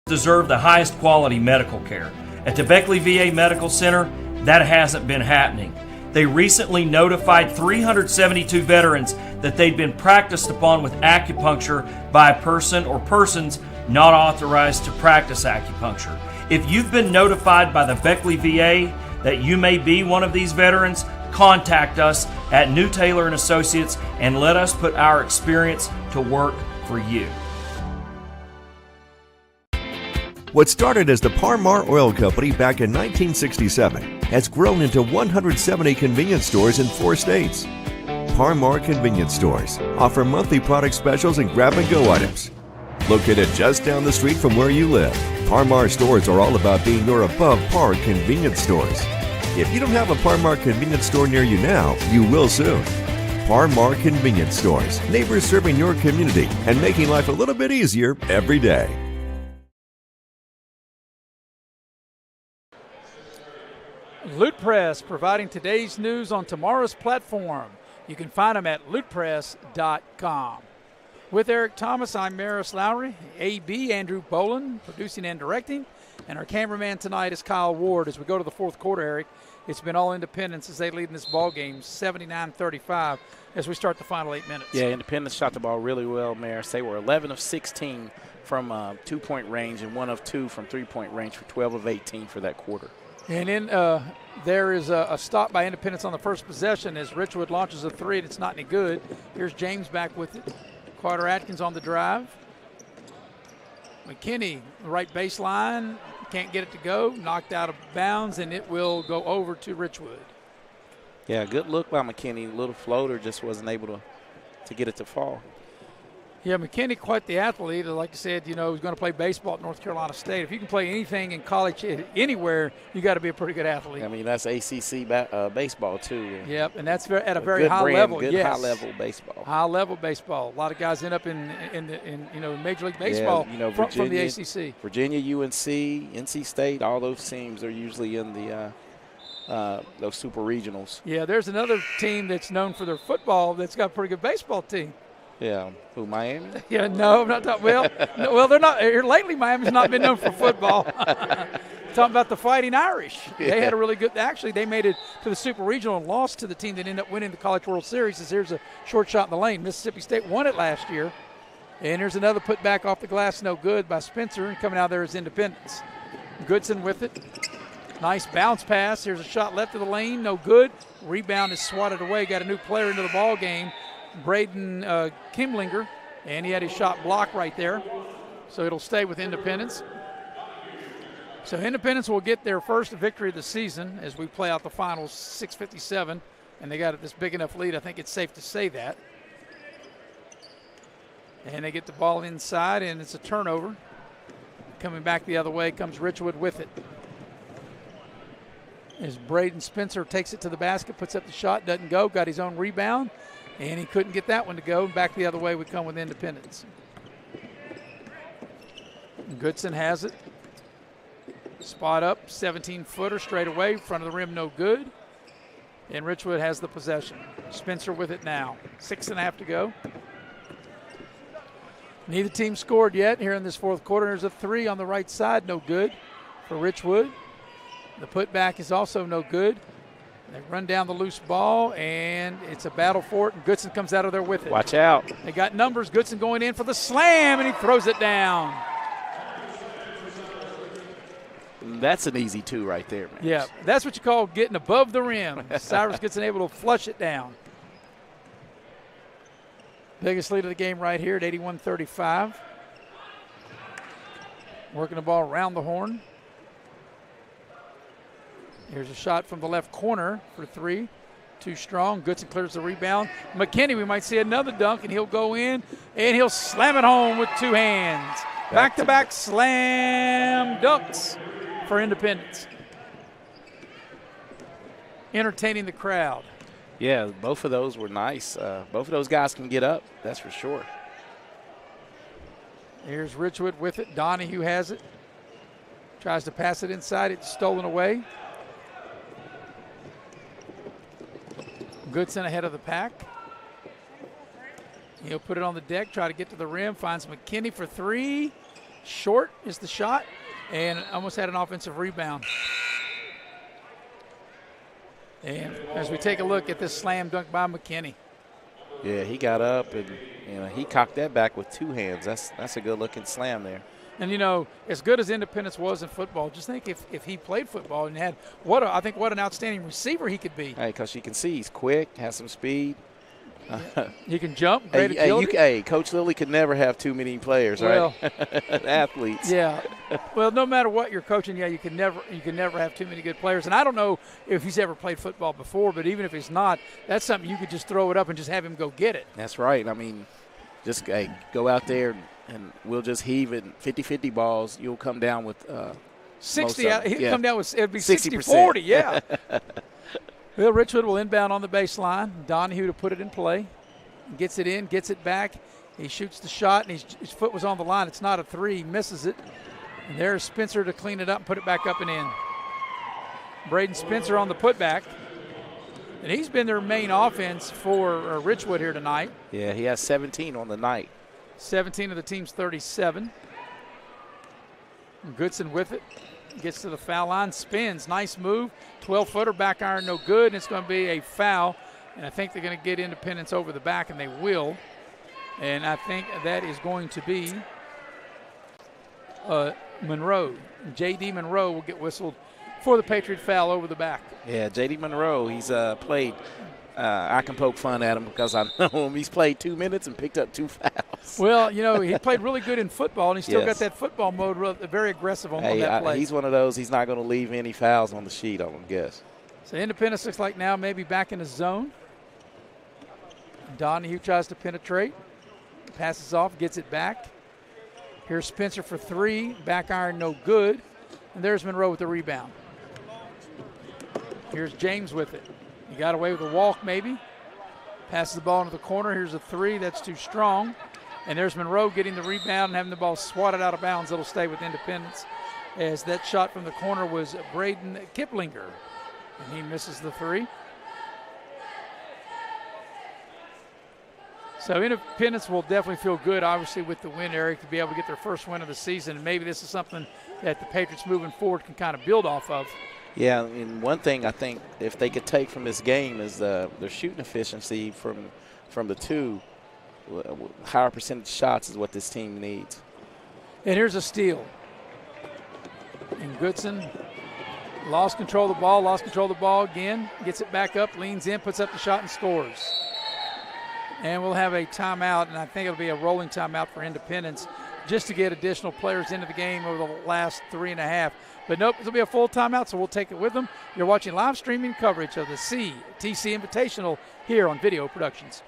Deserve the highest quality medical care. At the Beckley VA Medical Center, that hasn't been happening. They recently notified 372 veterans that they'd been practiced upon with acupuncture by a person or persons not authorized to practice acupuncture. If you've been notified by the Beckley VA that you may be one of these veterans, contact us at New Taylor & Associates and let us put our experience to work for you. What started as the Par-Mar Oil Company back in 1967 has grown into 170 convenience stores in 4 states. Par-Mar convenience stores offer monthly product specials and grab-and-go items. Located just down the street from where you live, Par-Mar stores are all about being your above-par convenience stores. If you don't have a Par-Mar convenience store near you now, you will soon. Par-Mar convenience stores, neighbors serving your community and making life a little bit easier every day. Loot Press, providing today's news on tomorrow's platform. You can find them at lootpress.com. With Eric Thomas, I'm Maris Lowry. AB, Andrew Boland, producing and directing. And our cameraman tonight is Kyle Ward. As we go to the fourth quarter, Eric, it's been all Independence as they lead in this ball game, 79-35, as we start the final 8 minutes. Yeah, Independence shot the ball really well, Maris. They were 11 of 16 from two-point range and 1 of 2 from three-point range for 12 of 18 for that quarter. And then there is a stop by Independence on the first possession as Richwood launches a 3, and it's not any good. Here's James back with it. Carter Atkins on the drive. McKinney, right baseline, can't get it to go. Knocked out of bounds, and it will go over to Richwood. Yeah, good look by McKinney. Little floater, just wasn't able to get it to fall. Yeah, McKinney, quite the athlete. Like I said, you know, he's going to play baseball at North Carolina State. If you can play anything in college, anywhere, you got to be a pretty good athlete. I mean, that's ACC baseball too. Yep, and that's at a very high level. Good high level baseball. High level baseball. A lot of guys end up in Major League Baseball from the ACC. Virginia, UNC, NC State, all those teams are usually in the those super regionals. Yeah, there's another team that's known for their football that's got a pretty good baseball team. Yeah, who, Miami? Yeah, no, I'm not talking. Well, they're not. Lately, Miami's not been known for football. Talking about the Fighting Irish. Yeah. They had a really good. Actually, they made it to the Super Regional and lost to the team that ended up winning the College World Series. As here's a short shot in the lane. Mississippi State won it last year. And here's another put back off the glass, no good by Spencer. And coming out there is Independence. Goodson with it. Nice bounce pass. Here's a shot left of the lane, no good. Rebound is swatted away. Got a new player into the ball game. Braden Kimlinger, and he had his shot blocked right there. So it'll stay with Independence. So Independence will get their first victory of the season as we play out the finals, 6:57, and they got this big enough lead. I think it's safe to say that. And they get the ball inside, and it's a turnover. Coming back the other way comes Richwood with it. As Braden Spencer takes it to the basket, puts up the shot, doesn't go, got his own rebound. And he couldn't get that one to go. Back the other way we come with Independence. Goodson has it. Spot up, 17-footer straight away. Front of the rim, no good. And Richwood has the possession. Spencer with it now. 6.5 to go. Neither team scored yet here in this fourth quarter. There's a 3 on the right side, no good for Richwood. The putback is also no good. They run down the loose ball, and it's a battle for it, and Goodson comes out of there with it. Watch out. They got numbers. Goodson going in for the slam, and he throws it down. That's an easy 2 right there, man. Yeah, that's what you call getting above the rim. Cyrus Goodson able to flush it down. Biggest lead of the game right here at 81-35. Working the ball around the horn. Here's a shot from the left corner for 3. Too strong. Goodson clears the rebound. McKinney, we might see another dunk, and he'll go in, and he'll slam it home with 2 hands. Back-to-back slam dunks for Independence. Entertaining the crowd. Yeah, both of those were nice. Both of those guys can get up, that's for sure. Here's Richwood with it. Donahue has it. Tries to pass it inside. It's stolen away. Goodson ahead of the pack. He'll put it on the deck, try to get to the rim, finds McKinney for three. Short is the shot, and almost had an offensive rebound. And as we take a look at this slam dunk by McKinney. Yeah, he got up and he cocked that back with two hands. That's a good-looking slam there. And, as good as Independence was in football, just think if he played football and had what an outstanding receiver he could be. Hey, because you can see he's quick, has some speed. He can jump, great agility. Coach Lilly could never have too many players, right? Athletes. Yeah. Well, no matter what you're coaching, you can never have too many good players. And I don't know if he's ever played football before, but even if he's not, that's something you could just throw it up and just have him go get it. That's right. I mean, just go out there and we'll just heave it 50-50 balls. You'll come down with 60. He'll come down with it'd be 60-40. Yeah. Well, Richwood will inbound on the baseline. Donahue to put it in play. Gets it in, gets it back. He shoots the shot, and his foot was on the line. It's not a three. He misses it. And there's Spencer to clean it up and put it back up and in. Braden Spencer on the putback. And he's been their main offense for Richwood here tonight. Yeah, he has 17 on the night. 17 of the team's 37. Goodson with it. Gets to the foul line, spins, nice move. 12-footer, back iron, no good, and it's going to be a foul. And I think they're going to get Independence over the back, and they will. And I think that is going to be Monroe. J.D. Monroe will get whistled for the Patriot foul over the back. Yeah, J.D. Monroe, he's played. I can poke fun at him because I know him. He's played 2 minutes and picked up 2 fouls. Well, he played really good in football, and he still got that football mode very aggressive on that play. He's one of those, he's not going to leave any fouls on the sheet, I would guess. So Independence looks like now maybe back in the zone. Donahue tries to penetrate. Passes off, gets it back. Here's Spencer for three. Back iron, no good. And there's Monroe with the rebound. Here's James with it. He got away with a walk maybe. Passes the ball into the corner. Here's a three. That's too strong. And there's Monroe getting the rebound and having the ball swatted out of bounds. It'll stay with Independence, as that shot from the corner was Braden Kiplinger. And he misses the three. So Independence will definitely feel good, obviously, with the win, Eric, to be able to get their first win of the season. And maybe this is something that the Patriots moving forward can kind of build off of. Yeah, and one thing I think if they could take from this game is their shooting efficiency from the two. Higher percentage shots is what this team needs. And here's a steal. And Goodson lost control of the ball again. Gets it back up, leans in, puts up the shot, and scores. And we'll have a timeout, and I think it'll be a rolling timeout for Independence just to get additional players into the game over the last 3.5. But nope, it'll be a full timeout, so we'll take it with them. You're watching live streaming coverage of the CTC Invitational here on Video Productions.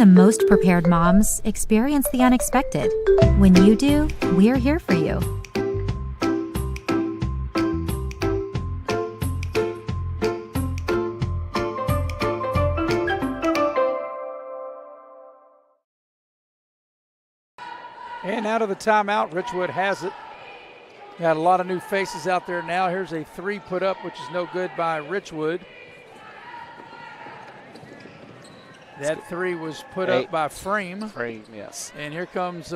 Most prepared moms experience the unexpected. When you do, we're here for you. And out of the timeout, Richwood has it. Got a lot of new faces out there now. Here's a three put up, which is no good by Richwood. That three was put up by Frame. Frame, yes. And here comes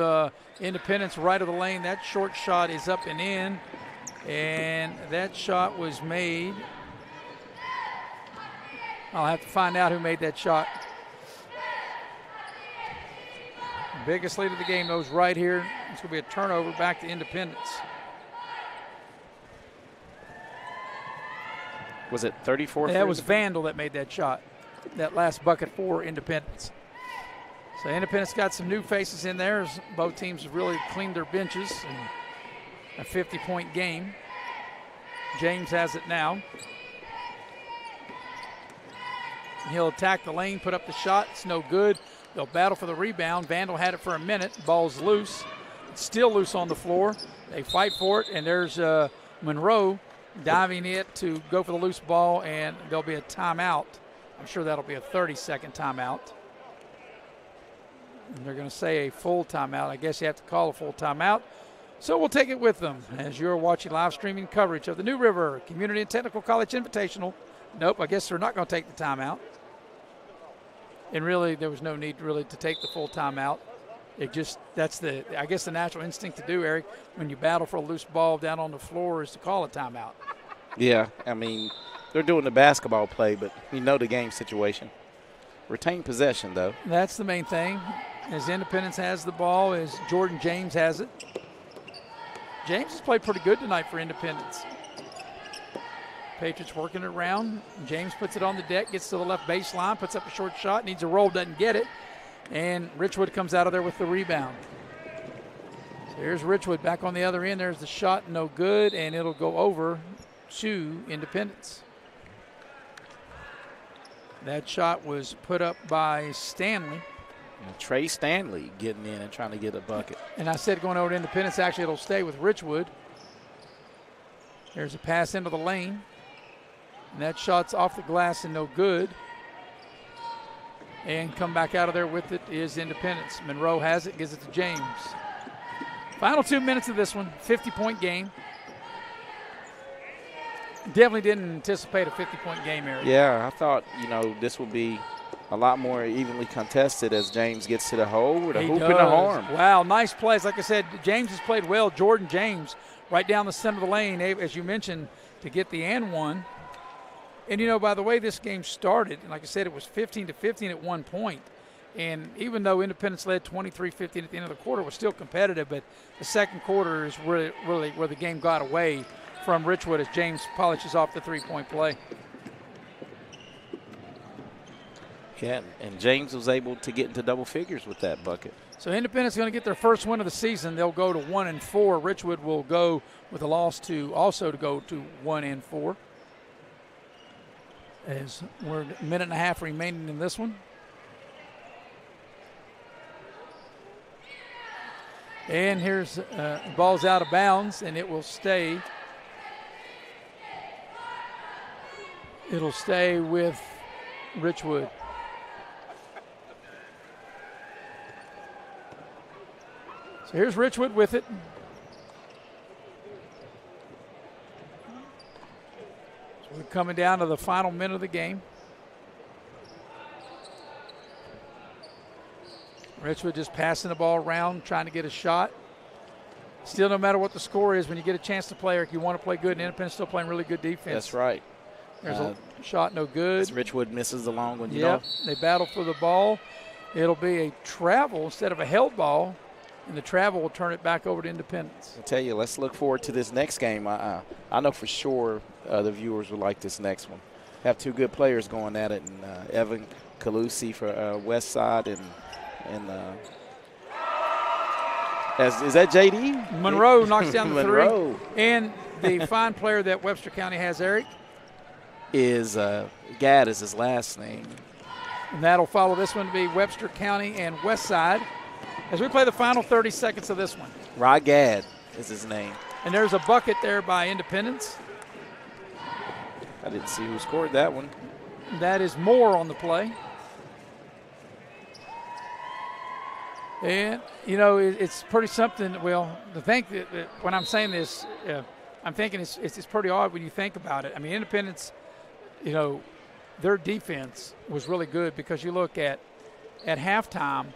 Independence right of the lane. That short shot is up and in. And that shot was made. I'll have to find out who made that shot. Biggest lead of the game, those right here. It's going to be a turnover back to Independence. Was it 34? Yeah, it was Vandal that made that shot, that last bucket for Independence. So Independence got some new faces in there as both teams have really cleaned their benches. And a 50-point game. James has it now. He'll attack the lane, put up the shot. It's no good. They'll battle for the rebound. Vandal had it for a minute. Ball's loose. It's still loose on the floor. They fight for it, and there's Monroe diving it to go for the loose ball, and there'll be a timeout. I'm sure that'll be a 30-second timeout. And they're going to say a full timeout. I guess you have to call a full timeout. So we'll take it with them as you're watching live streaming coverage of the New River Community and Technical College Invitational. Nope, I guess they're not going to take the timeout. And really, there was no need really to take the full timeout. It just, I guess the natural instinct to do, Eric, when you battle for a loose ball down on the floor is to call a timeout. Yeah, I mean, they're doing the basketball play, but you know the game situation. Retain possession, though. That's the main thing. As Independence has the ball, as Jordan James has it. James has played pretty good tonight for Independence. Patriots working it around. James puts it on the deck, gets to the left baseline, puts up a short shot, needs a roll, doesn't get it. And Richwood comes out of there with the rebound. So here's Richwood back on the other end. There's the shot, no good, and it'll go over to Independence. That shot was put up by Stanley. And Trey Stanley getting in and trying to get a bucket. And I said going over to Independence, actually it'll stay with Richwood. There's a pass into the lane. And that shot's off the glass and no good. And come back out of there with it is Independence. Monroe has it, gives it to James. Final 2 minutes of this one, 50-point game. Definitely didn't anticipate a 50-point game, Eric. Yeah, I thought, this would be a lot more evenly contested as James gets to the hole with a hoop and a arm. Wow, nice plays. Like I said, James has played well. Jordan James right down the center of the lane, as you mentioned, to get the and one. And, by the way this game started, and like I said, it was 15-15 at one point. And even though Independence led 23-15 at the end of the quarter, it was still competitive. But the second quarter is really where the game got away from Richwood as James polishes off the three-point play. Yeah, and James was able to get into double figures with that bucket. So Independence is going to get their first win of the season. They'll go to 1-4. Richwood will go with a loss to 1-4. As we're a minute and a half remaining in this one. And here's ball's out of bounds, and it will stay. It'll stay with Richwood. So here's Richwood with it. So we're coming down to the final minute of the game. Richwood just passing the ball around, trying to get a shot. Still, no matter what the score is, when you get a chance to play, Eric, you want to play good, and Independence still playing really good defense. That's right. There's a shot, no good. Richwood misses the long one. Yep, they battle for the ball. It'll be a travel instead of a held ball, and the travel will turn it back over to Independence. I tell you, let's look forward to this next game. I know for sure the viewers will like this next one. Have two good players going at it, and Evan Calusi for West Side and is that JD? Monroe knocks down the Monroe. three. And the fine player that Webster County has, Eric, is Gadd is his last name. And that'll follow this one to be Webster County and West Side as we play the final 30 seconds of this one. Rod Gadd is his name. And there's a bucket there by Independence. I didn't see who scored that one. That is Moore on the play. And, it's pretty something. Well, to think that when I'm saying this, I'm thinking it's pretty odd when you think about it. I mean, Independence, their defense was really good because you look at halftime,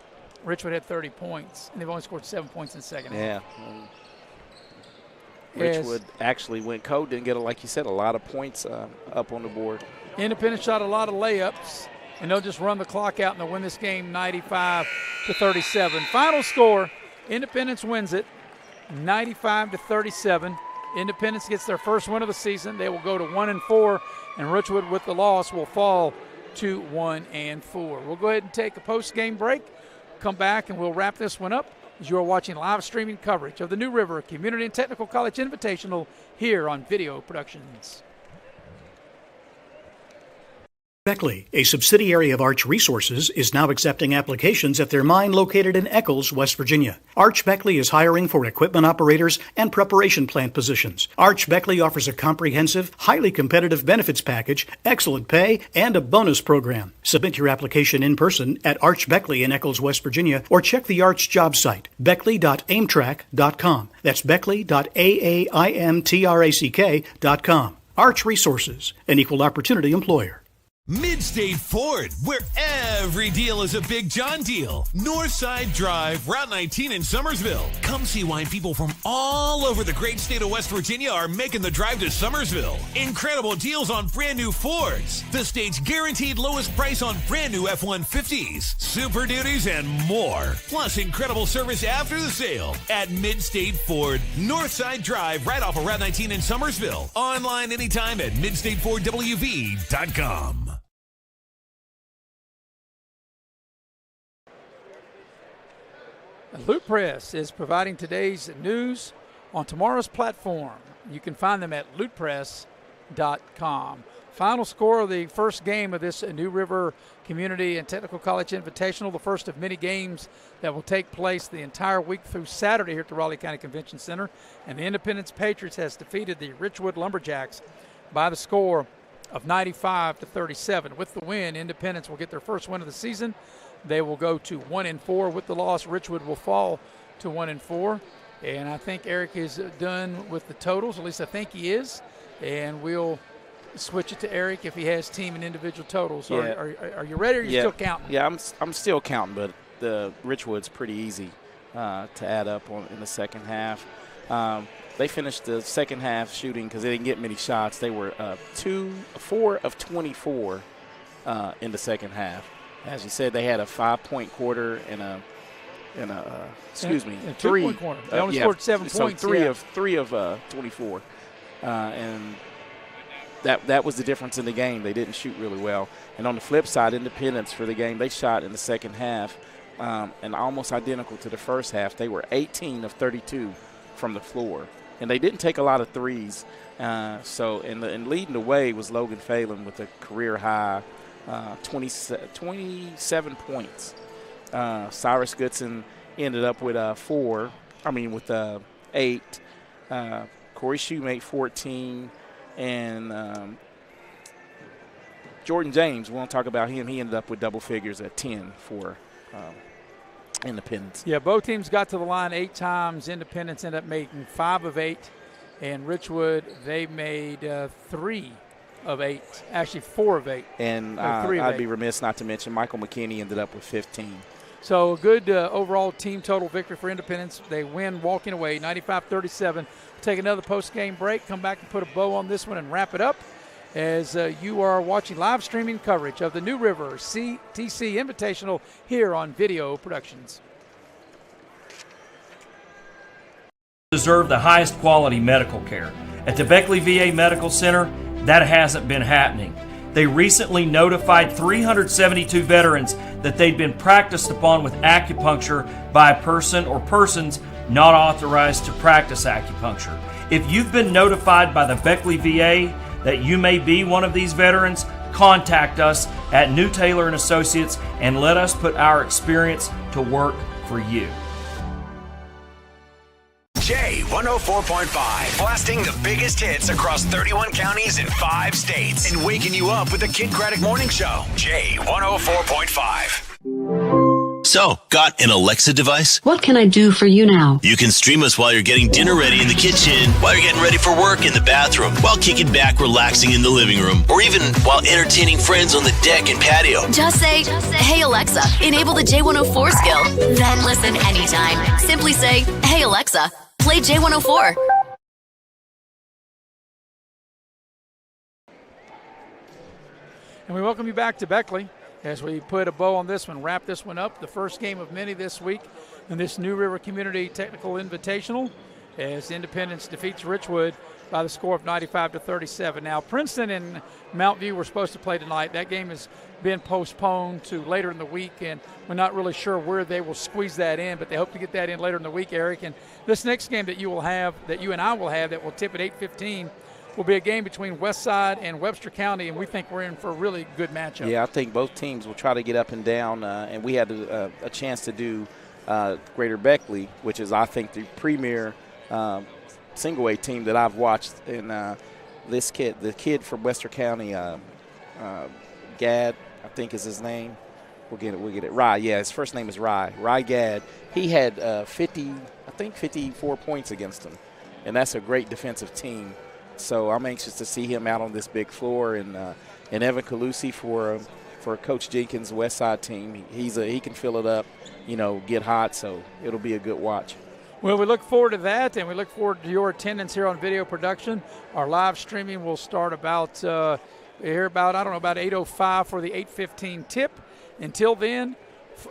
Richwood had 30 points, and they've only scored 7 points in the second half. Yeah. Richwood actually went cold, didn't get, like you said, a lot of points up on the board. Independence shot a lot of layups, and they'll just run the clock out and they'll win this game 95-37. Final score, Independence wins it 95-37. Independence gets their first win of the season. They will go to 1-4, and Richwood with the loss will fall to 1-4. We'll go ahead and take a post-game break, come back, and we'll wrap this one up as you are watching live streaming coverage of the New River Community and Technical College Invitational here on Video Productions. Beckley, a subsidiary of Arch Resources, is now accepting applications at their mine located in Eccles, West Virginia. Arch Beckley is hiring for equipment operators and preparation plant positions. Arch Beckley offers a comprehensive, highly competitive benefits package, excellent pay, and a bonus program. Submit your application in person at Arch Beckley in Eccles, West Virginia, or check the Arch job site, beckley.aimtrack.com. That's beckley.aimtrack.com. Arch Resources, an equal opportunity employer. Midstate Ford, where every deal is a Big John deal. Northside Drive, Route 19 in Summersville. Come see why people from all over the great state of West Virginia are making the drive to Summersville. Incredible deals on brand new Fords. The state's guaranteed lowest price on brand new F-150s, Super Duties, and more. Plus incredible service after the sale at Midstate Ford, Northside Drive, right off of Route 19 in Summersville. Online anytime at midstatefordwv.com. Loot Press is providing today's news on tomorrow's platform. You can find them at lootpress.com. Final score of the first game of this New River Community and Technical College Invitational, the first of many games that will take place the entire week through Saturday here at the Raleigh County Convention Center. And the Independence Patriots has defeated the Richwood Lumberjacks by the score of 95-37. With the win, Independence will get their first win of the season. They will go to 1-4. With the loss, Richwood will fall to 1-4. And I think Eric is done with the totals. At least I think he is. And we'll switch it to Eric if he has team and individual totals. Yeah. Are you ready, or are you still counting? Yeah, I'm still counting, but the Richwood's pretty easy to add up in the second half. They finished the second half shooting because they didn't get many shots. They were 4 of 24 in the second half. As you said, they had a 5-point quarter and a 2-point quarter. They only scored 7 points. So three of 24, and that was the difference in the game. They didn't shoot really well. And on the flip side, Independence for the game, they shot in the second half, and almost identical to the first half. They were 18 of 32 from the floor, and they didn't take a lot of threes. And leading the way was Logan Phelan with a career high 27 points. Cyrus Goodson ended up with 8. Corey Shoemate 14, and Jordan James, we won't talk about him. He ended up with double figures at 10 for Independence. Yeah, both teams got to the line 8 times. Independence ended up making 5 of 8, and Richwood, they made 3 of 8, actually 4 of 8. And I'd be remiss not to mention Michael McKinney ended up with 15. So a good overall team total victory for Independence. They win walking away 95-37. We'll take another post-game break, come back and put a bow on this one and wrap it up as you are watching live streaming coverage of the New River CTC Invitational here on Video Productions. Deserve the highest quality medical care. At the Beckley VA Medical Center, that hasn't been happening. They recently notified 372 veterans that they'd been practiced upon with acupuncture by a person or persons not authorized to practice acupuncture. If you've been notified by the Beckley VA that you may be one of these veterans, contact us at New Taylor & Associates and let us put our experience to work for you. J104.5, blasting the biggest hits across 31 counties in 5 states and waking you up with the Kid Craddock Morning Show. J104.5. So, got an Alexa device? What can I do for you now? You can stream us while you're getting dinner ready in the kitchen, while you're getting ready for work in the bathroom, while kicking back, relaxing in the living room, or even while entertaining friends on the deck and patio. Just say, hey Alexa, enable the J104 skill. Then listen anytime. Simply say, hey Alexa, play J104. And we welcome you back to Beckley as we put a bow on this one, wrap this one up. The first game of many this week in this New River Community Technical Invitational, as Independence defeats Richwood by the score of 95-37. Now, Princeton and Mount View were supposed to play tonight. That game has been postponed to later in the week, and we're not really sure where they will squeeze that in, but they hope to get that in later in the week, Eric. And this next game that you will have, that you and I will have, that will tip at 8:15, will be a game between Westside and Webster County, and we think we're in for a really good matchup. Yeah, I think both teams will try to get up and down, and we had a chance to do Greater Beckley, which is, I think, the premier single-A team that I've watched. And the kid from Webster County, Gad, I think is his name. We'll get it. Rye, yeah, his first name is Rye. Rye Gad. He had 54 points against him, and that's a great defensive team. So I'm anxious to see him out on this big floor, and Evan Calusi for Coach Jenkins' West Side team. He can fill it up, get hot. So it'll be a good watch. Well, we look forward to that, and we look forward to your attendance here on Video Production. Our live streaming will start about 8:05 for the 8:15 tip. Until then,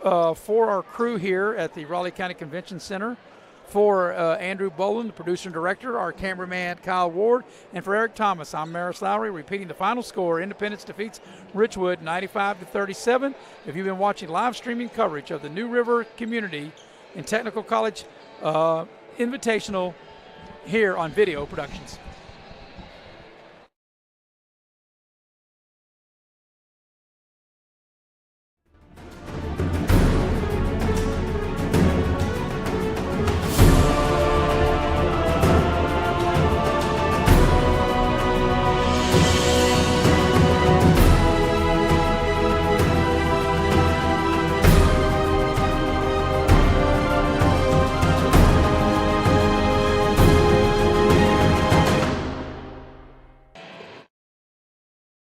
for our crew here at the Raleigh County Convention Center, for Andrew Boland, the producer and director, our cameraman Kyle Ward, and for Eric Thomas, I'm Maris Lowry, repeating the final score. Independence defeats Richwood 95-37. If you've been watching live streaming coverage of the New River Community and Technical College Invitational here on Video Productions.